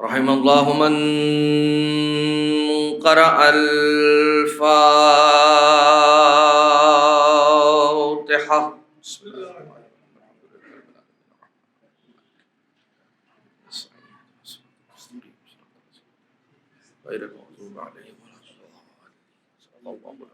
رحم اللہ من قرأ الفاتحة. غير المغضوب عليهم ولا الضالين. صلى الله عليه وسلم.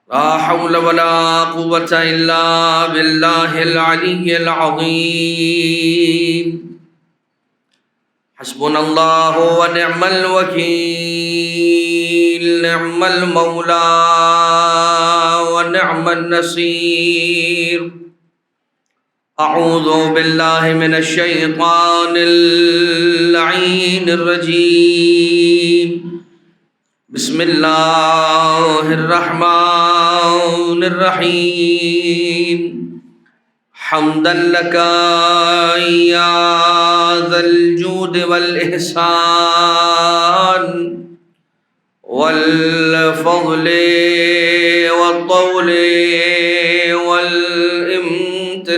لا حول ولا قوة إلا بالله العلي العظيم. حسبنا الله ونعم الوكيل، نعم المولى ونعم النصير. أعوذ بالله من الشيطان اللعين الرجيم. بسم الله الرحمن الرحيم. حمدا لك يا ذا الجود والإحسان والفضل والطول والامتنان،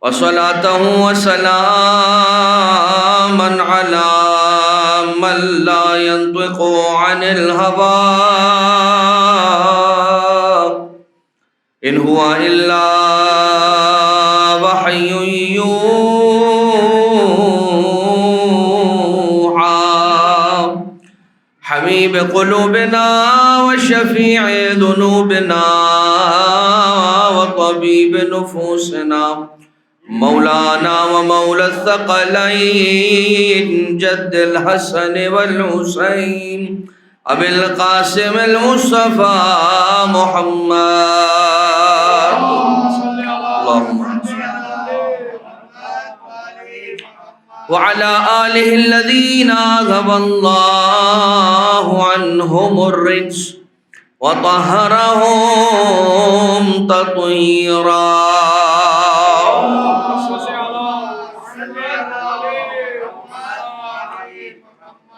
وصلاة وسلاما على من لا ينطق عن الهوى إن هو إلا وحي يوحى. حبيب قلوبنا وشفيع ذنوبنا وطبيب نفوسنا، مولانا ومولى الثقلين جد الحسن والحسين أبي القاسم المصطفى محمد. اللهم وعلى آله الذين أذهب الله عنهم الرجس وطهرهم تطهيرا.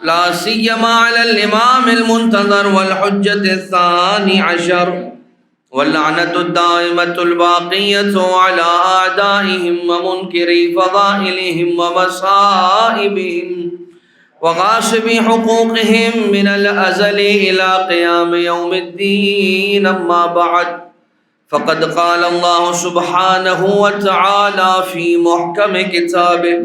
لا سيما على الإمام المنتظر والحجة الثاني عشر، واللعنة الدائمة الباقية على أعدائهم ومنكري فضائلهم ومصائبهم وغاصبي حقوقهم من الأزل إلى قيام يوم الدين. أما بعد، فقد قال الله سبحانه وتعالى في محكم كتابه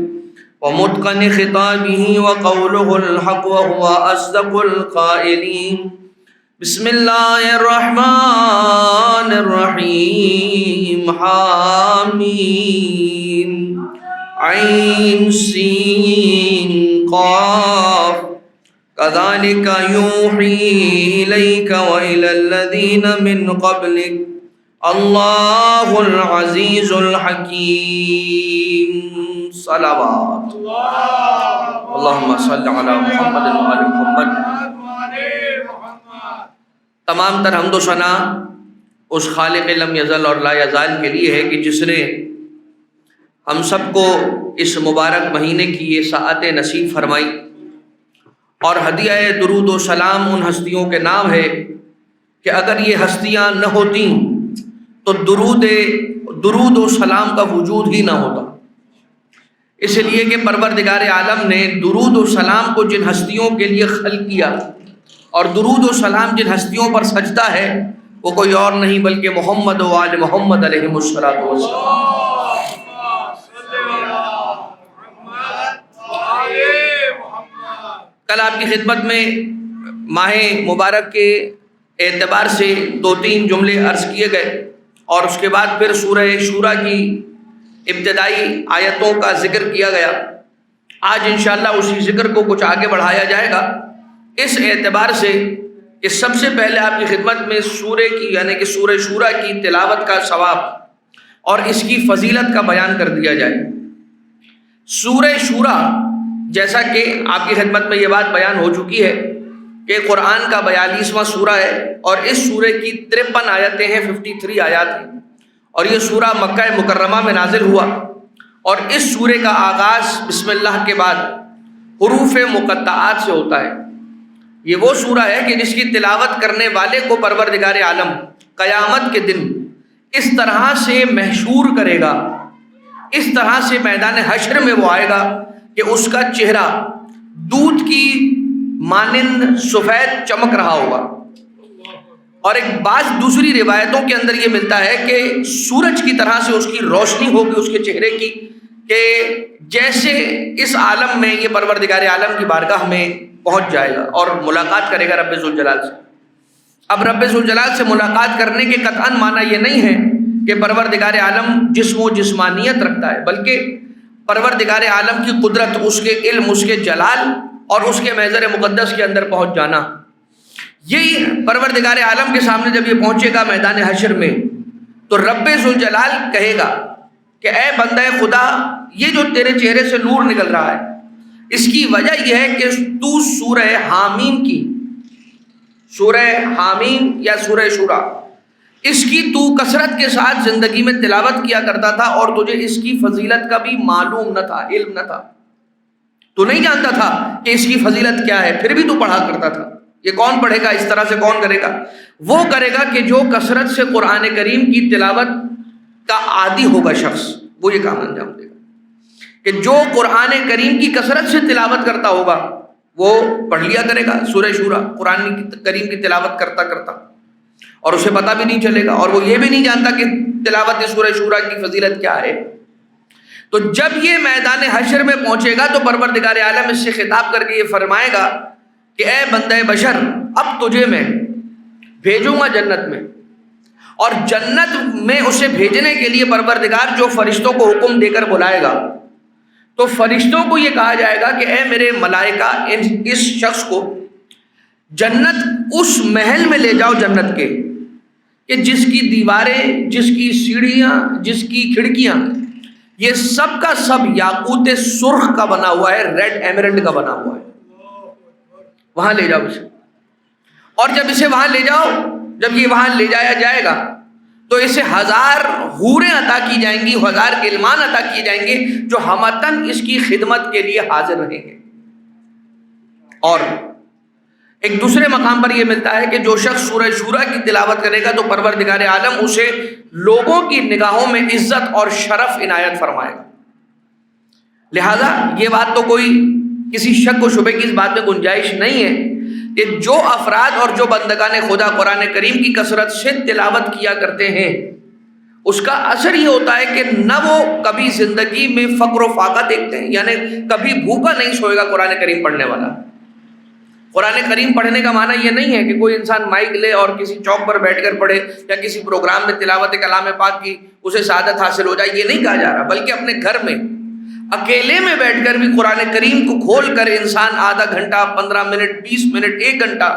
ومتقن خطابه وقوله الحق وهو أصدق القائلين. بسم الله الرحمن الرحيم. حامين عين سين قاف كذلك يوحي إليك وإلى الذين من قبلك الله العزيز الحكيم. صلوات اللهم صل على محمد وآل محمد. تمام تر حمد و ثنا اس خالق لم یزل اور لا یزال کے لیے ہے کہ جس نے ہم سب کو اس مبارک مہینے کی یہ ساعت نصیب فرمائی، اور ہدیہ درود و سلام ان ہستیوں کے نام ہے کہ اگر یہ ہستیاں نہ ہوتیں تو درود و سلام کا وجود ہی نہ ہوتا. اس لیے کہ پروردگار عالم نے درود و سلام کو جن ہستیوں کے لیے خلق کیا، اور درود و سلام جن ہستیوں پر سجدہ ہے وہ کوئی اور نہیں بلکہ محمد و آل محمد علیہ الصلوۃ والسلام. کل آپ کی خدمت میں ماہ مبارک کے اعتبار سے 2-3 جملے عرض کیے گئے، اور اس کے بعد پھر سورہ شورا کی ابتدائی آیتوں کا ذکر کیا گیا. آج انشاءاللہ اسی ذکر کو کچھ آگے بڑھایا جائے گا، اس اعتبار سے کہ سب سے پہلے آپ کی خدمت میں سورہ کی یعنی کہ سورہ شورا کی تلاوت کا ثواب اور اس کی فضیلت کا بیان کر دیا جائے. سورہ شورا جیسا کہ آپ کی خدمت میں یہ بات بیان ہو چکی ہے کہ قرآن کا 42واں سورہ ہے، اور اس سورہ کی 53 آیتیں ہیں، 53 آیات ہیں، اور یہ سورہ مکہ مکرمہ میں نازل ہوا. اور اس سورے کا آغاز بسم اللہ کے بعد حروف مقطعات سے ہوتا ہے، یہ وہ سورہ ہے کہ جس کی تلاوت کرنے والے کو پروردگار عالم قیامت کے دن اس طرح سے محشور کرے گا، اس طرح سے میدان حشر میں وہ آئے گا کہ اس کا چہرہ دودھ کی مانند سفید چمک رہا ہوگا۔ اور ایک بعض دوسری روایتوں کے اندر یہ ملتا ہے کہ سورج کی طرح سے اس کی روشنی ہوگی اس کے چہرے کی، کہ جیسے اس عالم میں یہ پروردگار عالم کی بارگاہ میں پہنچ جائے گا اور ملاقات کرے گا رب ذوالجلال سے۔ اب رب ذوالجلال سے ملاقات کرنے کے قطعاً معنی یہ نہیں ہے کہ پروردگار عالم جسم و جسمانیت رکھتا ہے، بلکہ پروردگار عالم کی قدرت، اس کے علم، اس کے جلال اور اس کے محضر مقدس کے اندر پہنچ جانا، یہی پروردگار عالم کے سامنے جب یہ پہنچے گا میدان حشر میں تو رب ذوالجلال کہے گا کہ اے بندہ خدا، یہ جو تیرے چہرے سے نور نکل رہا ہے اس کی وجہ یہ ہے کہ تو سورہ حامیم کی، سورہ حامیم یا سورہ شورا، اس کی تو کثرت کے ساتھ زندگی میں تلاوت کیا کرتا تھا اور تجھے اس کی فضیلت کا بھی معلوم نہ تھا، علم نہ تھا، تو نہیں جانتا تھا کہ اس کی فضیلت کیا ہے، پھر بھی تو پڑھا کرتا تھا۔ یہ کون پڑھے گا؟ اس طرح سے کون کرے گا؟ وہ کرے گا کہ جو کثرت سے قرآن کریم کی تلاوت کا عادی ہوگا شخص، وہ یہ کام انجام دے گا کہ جو قرآن کریم کی کثرت سے تلاوت کرتا ہوگا وہ پڑھ لیا کرے گا سورہ شورا، قرآن کریم کی تلاوت کرتا کرتا، اور اسے پتہ بھی نہیں چلے گا اور وہ یہ بھی نہیں جانتا کہ تلاوت سورہ شورا کی فضیلت کیا ہے۔ تو جب یہ میدان حشر میں پہنچے گا تو پروردگار عالم اس سے خطاب کر کے یہ فرمائے گا کہ اے بندہ بشر، اب تجھے میں بھیجوں گا جنت میں، اور جنت میں اسے بھیجنے کے لیے پروردگار جو فرشتوں کو حکم دے کر بلائے گا تو فرشتوں کو یہ کہا جائے گا کہ اے میرے ملائکہ، اس شخص کو جنت اس محل میں لے جاؤ جنت کے کہ جس کی دیواریں، جس کی سیڑھیاں، جس کی کھڑکیاں، یہ سب کا سب یاقوت سرخ کا بنا ہوا ہے، ریڈ ایمرلڈ کا بنا ہوا ہے، وہاں لے جاؤ اسے۔ اور جب اسے وہاں لے جاؤ، جب یہ وہاں لے جایا جائے گا تو اسے 1000 حوریں عطا کی جائیں گی، 1000 غلمان عطا کیے جائیں گے جو ہمتاً اس کی خدمت کے لیے حاضر رہیں گے۔ اور ایک دوسرے مقام پر یہ ملتا ہے کہ جو شخص سورہ شورا کی تلاوت کرے گا تو پروردگار عالم اسے لوگوں کی نگاہوں میں عزت اور شرف عنایت فرمائے گا۔ لہذا یہ بات تو کوئی کسی شک و شبے کی اس بات میں گنجائش نہیں ہے کہ جو افراد اور جو بندگان خدا قرآن کریم کی کثرت سے تلاوت کیا کرتے ہیں اس کا اثر یہ ہوتا ہے کہ نہ وہ کبھی زندگی میں فقر و فاقہ دیکھتے ہیں، یعنی کبھی بھوکا نہیں سوئے گا قرآن کریم پڑھنے والا۔ قرآن کریم پڑھنے کا معنی یہ نہیں ہے کہ کوئی انسان مائک لے اور کسی چوک پر بیٹھ کر پڑھے یا کسی پروگرام میں تلاوت کلام پاک کی اسے سعادت حاصل ہو جائے، یہ نہیں کہا جا رہا، بلکہ اپنے گھر میں اکیلے میں بیٹھ کر بھی قرآن کریم کو کھول کر انسان آدھا گھنٹہ، 15 منٹ، 20 منٹ، 1 گھنٹہ،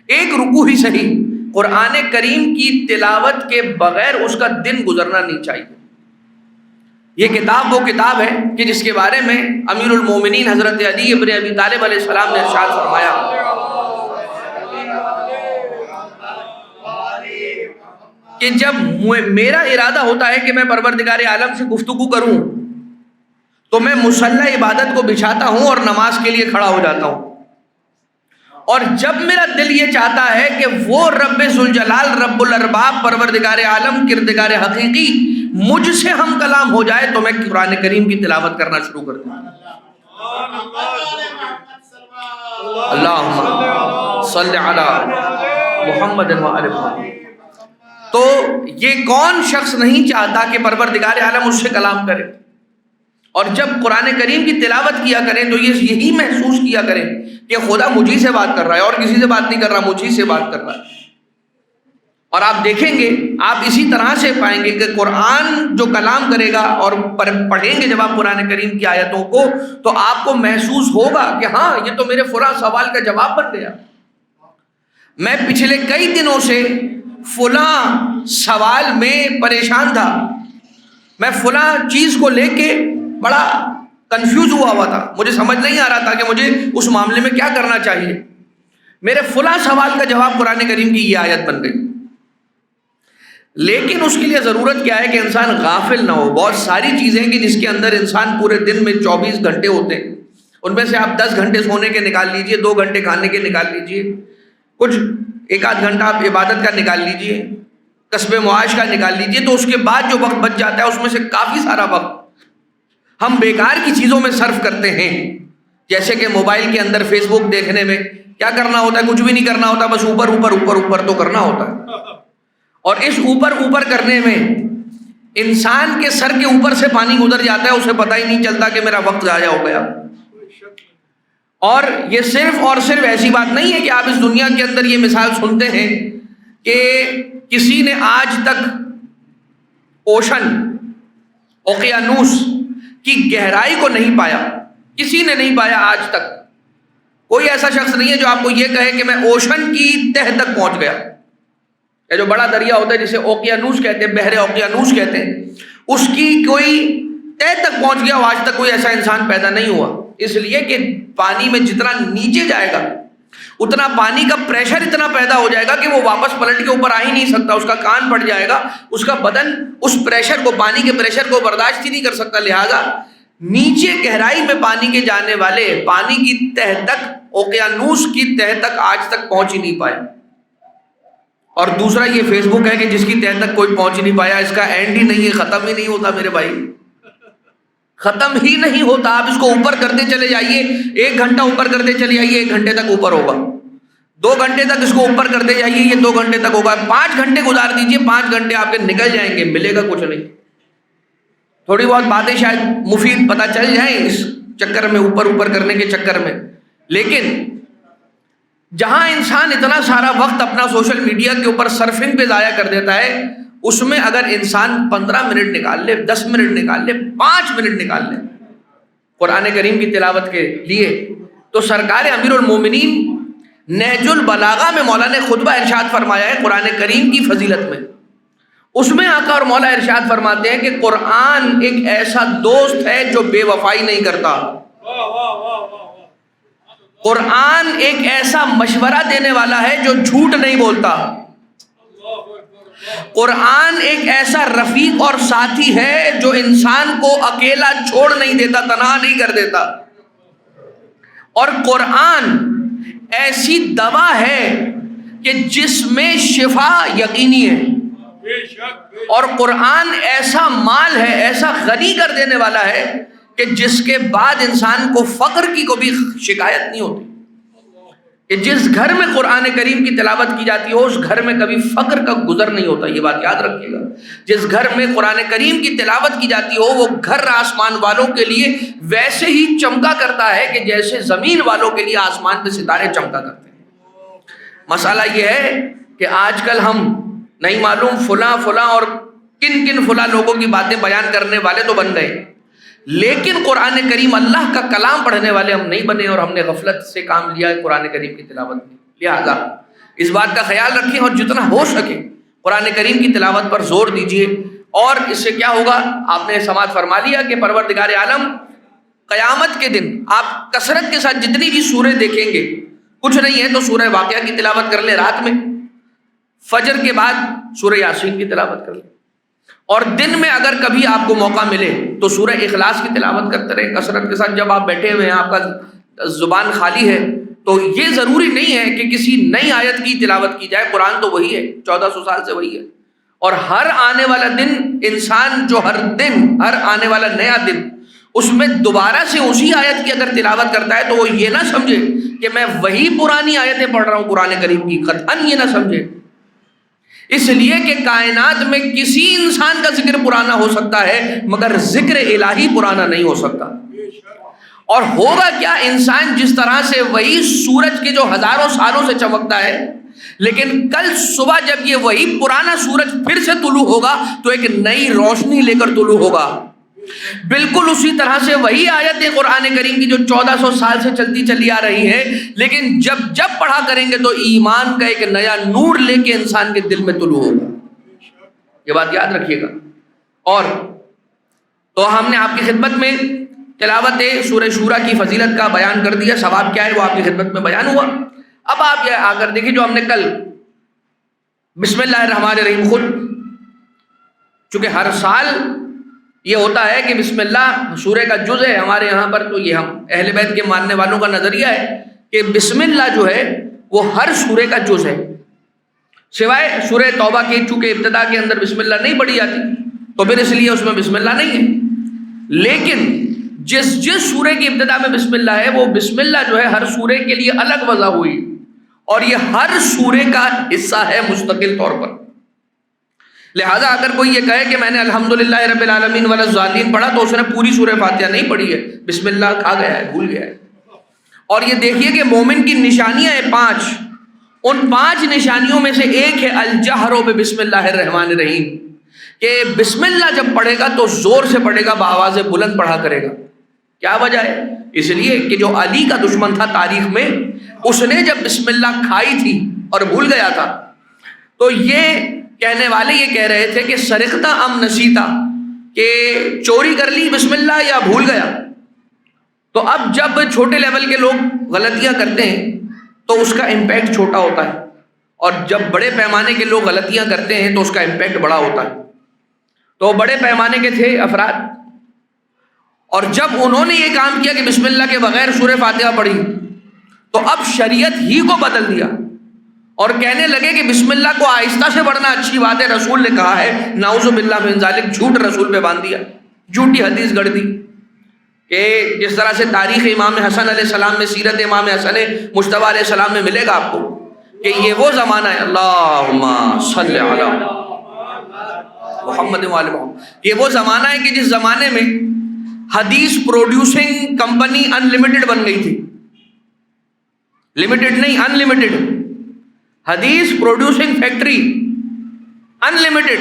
ایک رکوع ہی صحیح قرآن کریم کی تلاوت کے بغیر اس کا دن گزرنا نہیں چاہیے۔ یہ کتاب وہ کتاب ہے کہ جس کے بارے میں امیر المومنین حضرت علی ابن ابی طالب علیہ السلام نے ارشاد فرمایا کہ جب میرا ارادہ ہوتا ہے کہ میں پروردگار عالم سے گفتگو کروں تو میں مصلی عبادت کو بچھاتا ہوں اور نماز کے لیے کھڑا ہو جاتا ہوں، اور جب میرا دل یہ چاہتا ہے کہ وہ رب ذوالجلال، رب الارباب، پروردگار عالم، کردگار حقیقی مجھ سے ہم کلام ہو جائے تو میں قرآن کریم کی تلاوت کرنا شروع کر دوں۔ اللہم صلی علی محمد و آل محمد۔ تو یہ کون شخص نہیں چاہتا کہ پروردگار عالم اس سے کلام کرے، اور جب قرآن کریم کی تلاوت کیا کریں تو یہ یہی محسوس کیا کریں کہ خدا مجھی سے بات کر رہا ہے اور کسی سے بات نہیں کر رہا، مجھی سے بات کر رہا ہے۔ اور آپ دیکھیں گے، آپ اسی طرح سے پائیں گے کہ قرآن جو کلام کرے گا اور پڑھیں گے جب آپ قرآن کریم کی آیتوں کو تو آپ کو محسوس ہوگا کہ ہاں یہ تو میرے فلاں سوال کا جواب بن گیا، میں پچھلے کئی دنوں سے فلاں سوال میں پریشان تھا، میں فلاں چیز کو لے کے بڑا کنفیوز ہوا تھا، مجھے سمجھ نہیں آ رہا تھا کہ مجھے اس معاملے میں کیا کرنا چاہیے، میرے فلاں سوال کا جواب قرآن کریم کی یہ آیت بن گئی۔ لیکن اس کے لیے ضرورت کیا ہے کہ انسان غافل نہ ہو۔ بہت ساری چیزیں کہ جس کے اندر انسان پورے دن میں 24 گھنٹے ہوتے ہیں ان میں سے آپ 10 گھنٹے سونے کے نکال لیجئے، 2 گھنٹے کھانے کے نکال لیجئے، کچھ 1 آدھ گھنٹہ آپ عبادت کا نکال لیجئے، کسب معاش کا نکال لیجئے، تو اس کے بعد جو وقت بچ جاتا ہے اس میں سے کافی سارا وقت ہم بیکار کی چیزوں میں صرف کرتے ہیں. جیسے کہ موبائل کے اندر فیس بک دیکھنے میں کیا کرنا ہوتا ہے؟ کچھ بھی نہیں کرنا ہوتا، بس اوپر اوپر اوپر اوپر تو کرنا ہوتا ہے. اور اس اوپر اوپر کرنے میں انسان کے سر کے اوپر سے پانی گزر جاتا ہے، اسے پتہ ہی نہیں چلتا کہ میرا وقت ضائع ہو گیا. اور یہ صرف اور صرف ایسی بات نہیں ہے کہ آپ اس دنیا کے اندر یہ مثال سنتے ہیں کہ کسی نے آج تک اوشن، اوقیانوس کی گہرائی کو نہیں پایا، کسی نے نہیں پایا آج تک. کوئی ایسا شخص نہیں ہے جو آپ کو یہ کہے کہ میں اوشن کی تہ تک پہنچ گیا. یہ جو بڑا دریا ہوتا ہے جسے اوقیانوس کہتے ہیں، بحر اوقیانوس کہتے ہیں، اس کی کوئی تہ تک پہنچ گیا، آج تک کوئی ایسا انسان پیدا نہیں ہوا. اس لیے کہ پانی میں جتنا نیچے جائے گا اتنا پانی کا پریشر اتنا پیدا ہو جائے گا کہ وہ واپس پلٹ کے اوپر آ ہی نہیں سکتا، اس کا کان پھٹ جائے گا، اس کا بدن اس پریشر کو، پانی کے پریشر کو برداشت ہی نہیں کر سکتا. لہذا نیچے گہرائی میں پانی کے جانے والے پانی کی تہ تک، اوقیانوس کی تہ تک آج تک پہنچ ہی نہیں پائے. اور دوسرا یہ فیس بک ہے کہ جس کی تہ تک کوئی پہنچ نہیں پایا، اس کا اینڈ ہی نہیں ہے، ختم ہی نہیں ہوتا میرے بھائی، ختم ہی نہیں ہوتا. آپ اس کو اوپر کرتے چلے جائیے، 1 گھنٹہ اوپر کرتے چلے جائیے، 1 گھنٹے تک اوپر ہوگا. 2 گھنٹے تک اس کو اوپر کرتے جائیے، یہ 2 گھنٹے تک ہوگا. 5 گھنٹے گزار دیجیے، 5 گھنٹے آپ کے نکل جائیں گے، ملے گا کچھ نہیں. تھوڑی بہت باتیں شاید مفید پتہ چل جائیں اس چکر میں، اوپر اوپر کرنے کے چکر میں. لیکن جہاں انسان اتنا سارا وقت اپنا سوشل میڈیا کے اوپر سرفنگ پہ ضائع کر دیتا ہے، اس میں اگر انسان 15 منٹ نکال لے، 10 منٹ نکال لے، 5 منٹ نکال لے قرآن کریم کی تلاوت کے لیے، تو سرکار امیر المومنین نہج البلاغہ میں مولا نے خطبہ ارشاد فرمایا ہے قرآن کریم کی فضیلت میں. اس میں آقا اور مولا ارشاد فرماتے ہیں کہ قرآن ایک ایسا دوست ہے جو بے وفائی نہیں کرتا. قرآن ایک ایسا مشورہ دینے والا ہے جو جھوٹ نہیں بولتا. قرآن ایک ایسا رفیق اور ساتھی ہے جو انسان کو اکیلا چھوڑ نہیں دیتا، تنہا نہیں کر دیتا. اور قرآن ایسی دوا ہے کہ جس میں شفا یقینی ہے. اور قرآن ایسا مال ہے، ایسا غنی کر دینے والا ہے کہ جس کے بعد انسان کو فقر کی کوئی شکایت نہیں ہوتی. کہ جس گھر میں قرآن کریم کی تلاوت کی جاتی ہو اس گھر میں کبھی فقر کا گزر نہیں ہوتا. یہ بات یاد رکھیے گا. جس گھر میں قرآن کریم کی تلاوت کی جاتی ہو وہ گھر آسمان والوں کے لیے ویسے ہی چمکا کرتا ہے کہ جیسے زمین والوں کے لیے آسمان کے ستارے چمکا کرتے ہیں. مسئلہ یہ ہے کہ آج کل ہم نہیں معلوم فلاں اور کن فلاں لوگوں کی باتیں بیان کرنے والے تو بن گئے، لیکن قرآن کریم اللہ کا کلام پڑھنے والے ہم نہیں بنے، اور ہم نے غفلت سے کام لیا ہے قرآن کریم کی تلاوت میں. لہذا اس بات کا خیال رکھیں اور جتنا ہو سکے قرآن کریم کی تلاوت پر زور دیجیے. اور اس سے کیا ہوگا، آپ نے سماعت فرما لیا کہ پروردگار عالم قیامت کے دن آپ کثرت کے ساتھ جتنی بھی سورے دیکھیں گے، کچھ نہیں ہے تو سورہ واقعہ کی تلاوت کر لیں رات میں، فجر کے بعد سورہ یاسین کی تلاوت کر لیں، اور دن میں اگر کبھی آپ کو موقع ملے تو سورہ اخلاص کی تلاوت کرتے رہیں کثرت کے ساتھ. جب آپ بیٹھے ہوئے ہیں، آپ کا زبان خالی ہے، تو یہ ضروری نہیں ہے کہ کسی نئی آیت کی تلاوت کی جائے. قرآن تو وہی ہے، 1400 سال سے وہی ہے. اور ہر آنے والا دن انسان جو ہر آنے والا نیا دن اس میں دوبارہ سے اسی آیت کی اگر تلاوت کرتا ہے تو وہ یہ نہ سمجھے کہ میں وہی پرانی آیتیں پڑھ رہا ہوں قرآن کریم کی، قطعاً یہ نہ سمجھے. اس لیے کہ کائنات میں کسی انسان کا ذکر پرانا ہو سکتا ہے مگر ذکر الہی پرانا نہیں ہو سکتا. اور ہوگا کیا، انسان جس طرح سے وہی سورج کے جو ہزاروں سالوں سے چمکتا ہے، لیکن کل صبح جب یہ وہی پرانا سورج پھر سے طلوع ہوگا تو ایک نئی روشنی لے کر طلوع ہوگا. بالکل اسی طرح سے وہی آیت قرآن کریم کی جو 1400 سال سے چلتی چلی آ رہی ہے، لیکن جب پڑھا کریں گے تو ایمان کا ایک نیا نور لے کے انسان کے دل میں طلوع ہوگا. یہ بات یاد رکھیے گا. اور تو ہم نے آپ کی خدمت میں تلاوت سورہ شورا کی فضیلت کا بیان کر دیا، ثواب کیا ہے وہ آپ کی خدمت میں بیان ہوا. اب آپ یہ آ کر دیکھیں جو ہم نے کل بسم اللہ الرحمن الرحیم، خود چونکہ ہر سال یہ ہوتا ہے کہ بسم اللہ سورہ کا جز ہے ہمارے یہاں پر، تو یہ ہم اہل بیت کے ماننے والوں کا نظریہ ہے کہ بسم اللہ جو ہے وہ ہر سورہ کا جز ہے، سوائے سورہ توبہ کے، چونکہ ابتدا کے اندر بسم اللہ نہیں پڑھی جاتی تو پھر اس لیے اس میں بسم اللہ نہیں ہے۔ لیکن جس سورہ کی ابتدا میں بسم اللہ ہے، وہ بسم اللہ جو ہے ہر سورہ کے لیے الگ وضع ہوئی، اور یہ ہر سورہ کا حصہ ہے مستقل طور پر۔ لہٰذا اگر کوئی یہ کہے کہ میں نے الحمدللہ رب العالمین ولا الضالین پڑھا تو اس نے پوری سورہ فاتحہ نہیں پڑھی ہے، بسم اللہ کھا گیا ہے، بھول گیا ہے۔ اور یہ دیکھیے کہ مومن کی نشانیاں ہیں 5، ان 5 نشانیوں میں سے ایک ہے الجہر بسم اللہ الرحمن الرحیم، کہ بسم اللہ جب پڑھے گا تو زور سے پڑھے گا، بآواز بلند پڑھا کرے گا۔ کیا وجہ ہے؟ اس لیے کہ جو علی کا دشمن تھا تاریخ میں، اس نے جب بسم اللہ کھائی تھی اور بھول گیا تھا تو یہ کہنے والے یہ کہہ رہے تھے کہ سرقتا ام نسیتا، کہ چوری کر لی بسم اللہ یا بھول گیا۔ تو اب جب چھوٹے لیول کے لوگ غلطیاں کرتے ہیں تو اس کا امپیکٹ چھوٹا ہوتا ہے، اور جب بڑے پیمانے کے لوگ غلطیاں کرتے ہیں تو اس کا امپیکٹ بڑا ہوتا ہے۔ تو بڑے پیمانے کے تھے افراد، اور جب انہوں نے یہ کام کیا کہ بسم اللہ کے بغیر سورہ فاتحہ پڑھی تو اب شریعت ہی کو بدل دیا اور کہنے لگے کہ بسم اللہ کو آہستہ سے پڑھنا اچھی بات ہے، رسول نے کہا ہے، نعوذ باللہ من ذالک، جھوٹ رسول پہ باندھ دیا، جھوٹی حدیث گڑھ دی۔ کہ جس طرح سے تاریخ امام حسن علیہ السلام میں، سیرت امام حسن مجتبیٰ علیہ السلام میں ملے گا آپ کو کہ یہ وہ زمانہ ہے، اللہم صلی علی محمد وعلی محمد، یہ وہ زمانہ ہے کہ جس زمانے میں حدیث پروڈیوسنگ کمپنی ان لمیٹڈ بن گئی تھی، لمیٹڈ نہیں، ان لمیٹڈ، حدیث پروڈیوسنگ فیکٹری ان لمیٹڈ۔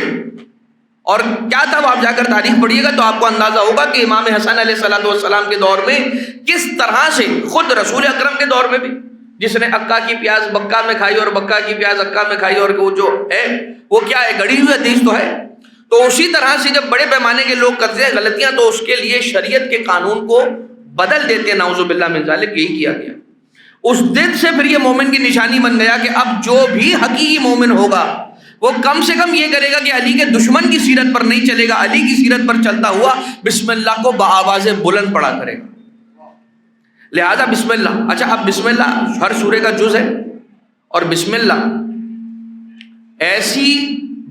اور کیا تھا، آپ جا کر تاریخ پڑھیے گا تو آپ کو اندازہ ہوگا کہ امام حسن علیہ السلام کے دور میں کس طرح سے، خود رسول اکرم کے دور میں بھی، جس نے اکا کی پیاز بکا میں کھائی اور بکا کی پیاز اکا میں کھائی، اور وہ جو ہے وہ کیا ہے، گڑی ہوئی حدیث تو ہے۔ تو اسی طرح سے جب بڑے پیمانے کے لوگ کرتے ہیں غلطیاں تو اس کے لیے شریعت کے قانون کو بدل دیتے ہیں، نعوذ باللہ من ذالک، یہی کیا گیا۔ اس دن سے پھر یہ مومن کی نشانی بن گیا کہ اب جو بھی حقیقی مومن ہوگا وہ کم سے کم یہ کرے گا کہ علی کے دشمن کی سیرت پر نہیں چلے گا، علی کی سیرت پر چلتا ہوا بسم اللہ کو بآواز بلند پڑھا کرے گا۔ لہذا بسم اللہ، اچھا اب بسم اللہ ہر سورے کا جز ہے، اور بسم اللہ ایسی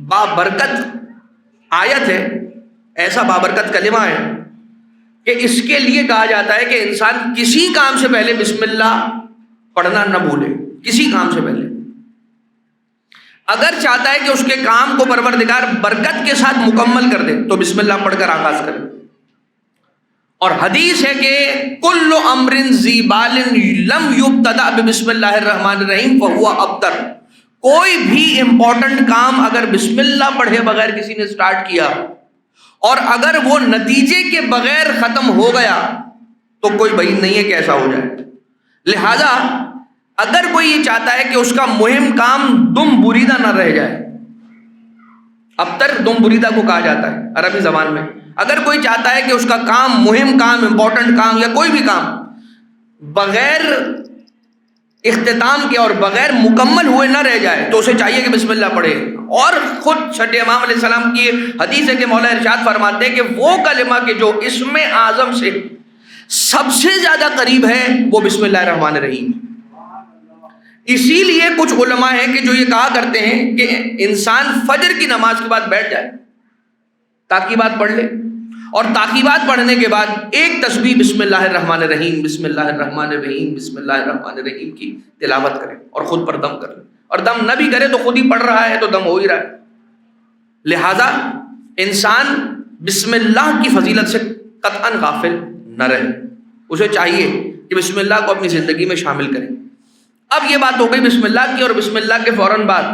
بابرکت آیت ہے، ایسا بابرکت کلمہ ہے کہ اس کے لیے کہا جاتا ہے کہ انسان کسی کام سے پہلے بسم اللہ پڑھنا نہ بھولے، کسی کام سے پہلے۔ اگر چاہتا ہے کہ اس کے کام کو پروردگار برکت کے ساتھ مکمل کر دے تو بسم اللہ پڑھ کر آغاز کرے۔ اور حدیث ہے کہ کل امر ذی بال لم یبتدأ بسم اللہ الرحمن الرحیم فہو ابتر، کوئی بھی امپورٹنٹ کام اگر بسم اللہ پڑھے بغیر کسی نے سٹارٹ کیا اور اگر وہ نتیجے کے بغیر ختم ہو گیا تو کوئی بعید نہیں ہے کہ ایسا ہو جائے۔ لہذا اگر کوئی یہ چاہتا ہے کہ اس کا مہم کام دم بریدہ نہ رہ جائے، ابتر دم بریدہ کو کہا جاتا ہے عربی زبان میں، اگر کوئی چاہتا ہے کہ اس کا کام، مہم کام، امپورٹنٹ کام یا کوئی بھی کام بغیر اختتام کے اور بغیر مکمل ہوئے نہ رہ جائے تو اسے چاہیے کہ بسم اللہ پڑھے۔ اور خود چھٹے امام علیہ السلام کی حدیث ہے کہ مولا ارشاد فرماتے ہیں کہ وہ کلمہ کہ جو اسم اعظم سے سب سے زیادہ قریب ہے وہ بسم اللہ الرحمن الرحیم۔ اسی لیے کچھ علماء ہیں کہ جو یہ کہا کرتے ہیں کہ انسان فجر کی نماز کے بعد بیٹھ جائے، تاکیبات پڑھ لے، اور تاکیبات پڑھنے کے بعد ایک تسبیح بسم اللہ الرحمن الرحیم، بسم اللہ الرحمن الرحیم، بسم اللہ الرحمن الرحیم کی تلاوت کرے اور خود پر دم کرے، اور دم نہ بھی کرے تو خود ہی پڑھ رہا ہے تو دم ہو ہی رہا ہے۔ لہذا انسان بسم اللہ کی فضیلت سے قطعاً غافل نہ رہے، اسے چاہیے کہ بسم اللہ کو اپنی زندگی میں شامل کرے۔ اب یہ بات ہو گئی بسم اللہ کی، اور بسم اللہ کے فوراً بعد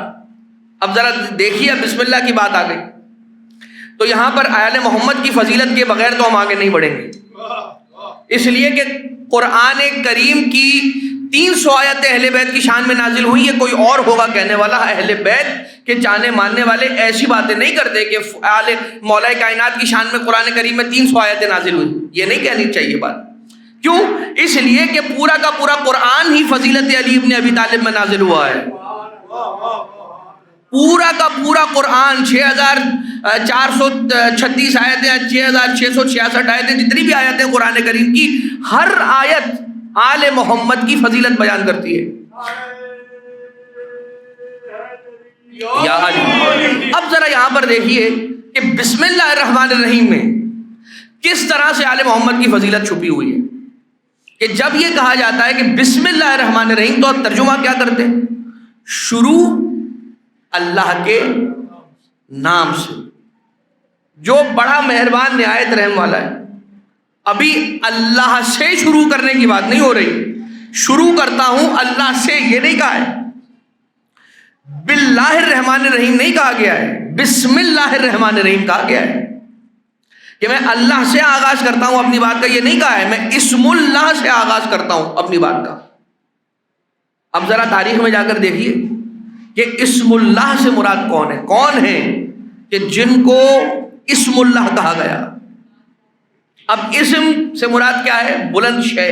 اب ذرا دیکھیے، اب بسم اللہ کی بات آ گئی تو یہاں پر آل محمد کی فضیلت کے بغیر تو ہم آگے نہیں بڑھیں گے، اس لیے کہ قرآن کریم کی 300 آیت اہل بیت کی شان میں نازل ہوئی ہے، کوئی اور ہوگا کہنے والا اہل بیت کے جانے ماننے والے ایسی باتیں نہیں کرتے کہ مولا کائنات کی شان میں قرآن کریم میں 300 آیتیں نازل ہوئی، یہ نہیں کہنی چاہیے بات۔ کیوں؟ اس لیے کہ پورا کا پورا قرآن ہی فضیلت علی ابن ابی طالب میں نازل ہوا ہے۔ پورا کا پورا قرآن 6436 آیتیں، 6666 آیتیں، جتنی بھی آیتیں قرآن کریم کی، ہر آیت آل محمد کی فضیلت بیان کرتی ہے. یا علی. اب ذرا یہاں پر دیکھیے کہ بسم اللہ الرحمن الرحیم میں کس طرح سے آل محمد کی فضیلت چھپی ہوئی ہے. کہ جب یہ کہا جاتا ہے کہ بسم اللہ الرحمن الرحیم، تو اب ترجمہ کیا کرتے ہیں؟ شروع اللہ کے نام سے، جو بڑا مہربان نہایت رحم والا ہے. ابھی اللہ سے شروع کرنے کی بات نہیں ہو رہی. شروع کرتا ہوں اللہ سے، یہ نہیں کہا ہے. باللہ الرحمن الرحیم نہیں کہا گیا ہے، بسم اللہ الرحمن الرحیم کہا گیا ہے. کہ میں اللہ سے آغاز کرتا ہوں اپنی بات کا، یہ نہیں کہا ہے. میں اسم اللہ سے آغاز کرتا ہوں اپنی بات کا. اب ذرا تاریخ میں جا کر دیکھیے کہ اسم اللہ سے مراد کون ہے. کون ہے کہ جن کو اسم اللہ کہا گیا. اب اسم سے مراد کیا ہے؟ بلند شے.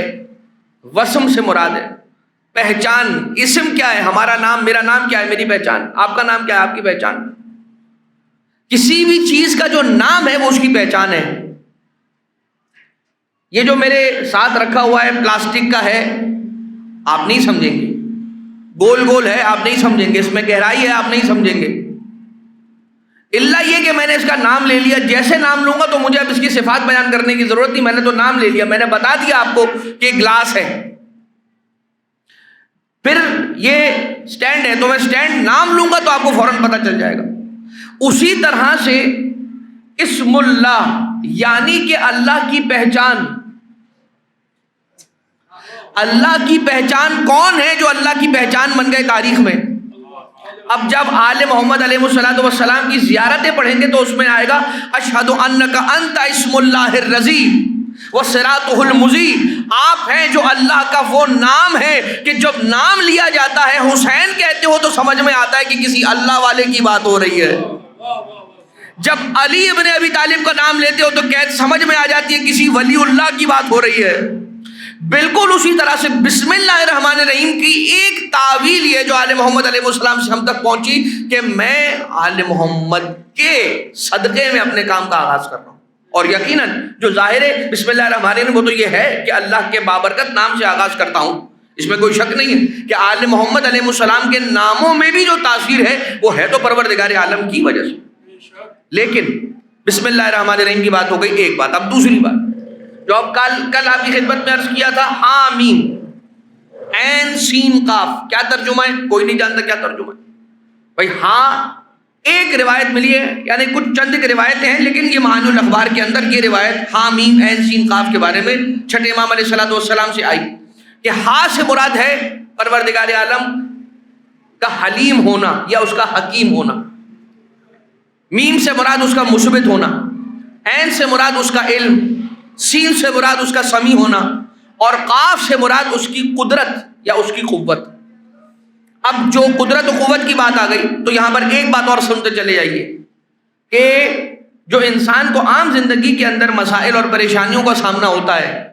وسم سے مراد ہے پہچان. اسم کیا ہے؟ ہمارا نام، میرا نام کیا ہے؟ میری پہچان. آپ کا نام کیا ہے؟ آپ کی پہچان. کسی بھی چیز کا جو نام ہے وہ اس کی پہچان ہے. یہ جو میرے ساتھ رکھا ہوا ہے پلاسٹک کا ہے، آپ نہیں سمجھیں گے. گول گول ہے، آپ نہیں سمجھیں گے. اس میں گہرائی ہے، آپ نہیں سمجھیں گے. اللہ یہ کہ میں نے اس کا نام لے لیا. جیسے نام لوں گا تو مجھے اب اس کی صفات بیان کرنے کی ضرورت نہیں. میں نے تو نام لے لیا، میں نے بتا دیا آپ کو کہ گلاس ہے. پھر یہ سٹینڈ ہے، تو میں سٹینڈ نام لوں گا تو آپ کو فوراً پتہ چل جائے گا. اسی طرح سے اسم اللہ یعنی کہ اللہ کی پہچان. اللہ کی پہچان کون ہے جو اللہ کی پہچان بن گئے تاریخ میں؟ اب جب آل محمد علیہ السلام کی زیارتیں پڑھیں گے تو اس میں آئے گا اشہد انک انت اسم اللہ الرضی وصراطہ المضی. آپ ہیں جو اللہ کا وہ نام ہے کہ جب نام لیا جاتا ہے، حسین کہتے ہو تو سمجھ میں آتا ہے کہ کسی اللہ والے کی بات ہو رہی ہے. جب علی ابن ابی طالب کا نام لیتے ہو تو سمجھ میں آ جاتی ہے کسی ولی اللہ کی بات ہو رہی ہے. بالکل اسی طرح سے بسم اللہ الرحمن الرحیم کی ایک تعویل یہ جو آل محمد علیہ السلام سے ہم تک پہنچی کہ میں آل محمد کے صدقے میں اپنے کام کا آغاز کر رہا ہوں. اور یقیناً جو ظاہر ہے بسم اللہ الرحمن الرحیم وہ تو یہ ہے کہ اللہ کے بابرکت نام سے آغاز کرتا ہوں. اس میں کوئی شک نہیں ہے کہ آل محمد علیہ السلام کے ناموں میں بھی جو تاثیر ہے وہ ہے تو پروردگار عالم کی وجہ سے. لیکن بسم اللہ الرحمن الرحیم کی بات ہو گئی ایک بات. اب دوسری بات جو اب کل آپ کی خدمت میں عرض کیا تھا، حامیم عین سین قاف کیا ترجمہ ہے؟ کوئی نہیں جانتا کیا ترجمہ ہے بھائی. ہاں ایک روایت ملی ہے، یعنی کچھ چند روایتیں ہیں، لیکن یہ معانی الاخبار کے اندر یہ روایت حامیم عین سین قاف کے بارے میں چھٹے امام علیہ السلام سے آئی کہ ہاں سے مراد ہے پروردگار عالم کا حلیم ہونا یا اس کا حکیم ہونا. میم سے مراد اس کا مثبت ہونا، عین سے مراد اس کا علم، سین سے مراد اس کا سمیع ہونا، اور قاف سے مراد اس کی قدرت یا اس کی قوت. اب جو قدرت و قوت کی بات آ گئی تو یہاں پر ایک بات اور سنتے چلے جائیے کہ جو انسان کو عام زندگی کے اندر مسائل اور پریشانیوں کا سامنا ہوتا ہے،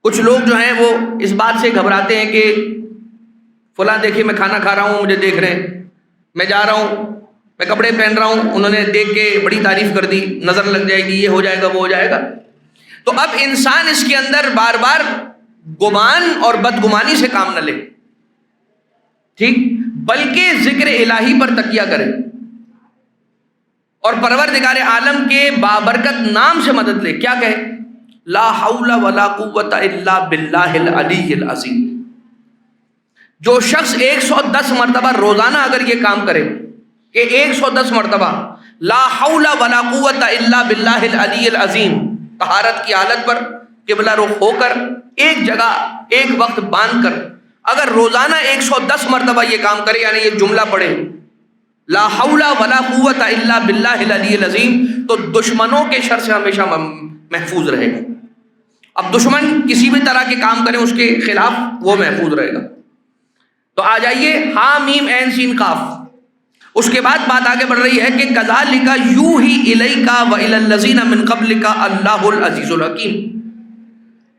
کچھ لوگ جو ہیں وہ اس بات سے گھبراتے ہیں کہ فلاں دیکھیے میں کھانا کھا رہا ہوں، مجھے دیکھ رہے ہیں، میں جا رہا ہوں، میں کپڑے پہن رہا ہوں، انہوں نے دیکھ کے بڑی تعریف کر دی، نظر لگ جائے گی، یہ ہو جائے گا، وہ ہو جائے گا. تو اب انسان اس کے اندر بار بار گمان اور بدگمانی سے کام نہ لے، ٹھیک، بلکہ ذکر الہی پر تکیہ کرے اور پروردگار عالم کے بابرکت نام سے مدد لے. کیا کہے؟ لا حول ولا قوت الا باللہ العلی العظیم. جو شخص 110 مرتبہ روزانہ اگر یہ کام کرے کہ 110 مرتبہ لا حول ولا قوت الا باللہ العلی العظیم، طہارت کی حالت پر قبلہ رخ ہو کر ایک جگہ ایک وقت باندھ کر اگر روزانہ 110 مرتبہ یہ کام کرے، یعنی یہ جملہ پڑھے لا حول ولا قوت الا باللہ العلی العظیم، تو دشمنوں کے شر سے ہمیشہ محفوظ رہے گا. اب دشمن کسی بھی طرح کے کام کرے اس کے خلاف وہ محفوظ رہے گا. تو آ جائیے حامیم عین سین قاف. اس کے بعد بات آگے بڑھ رہی ہے کہ کذالک یوحی الیک و الی الذین من قبلک اللہ العزیز الحکیم،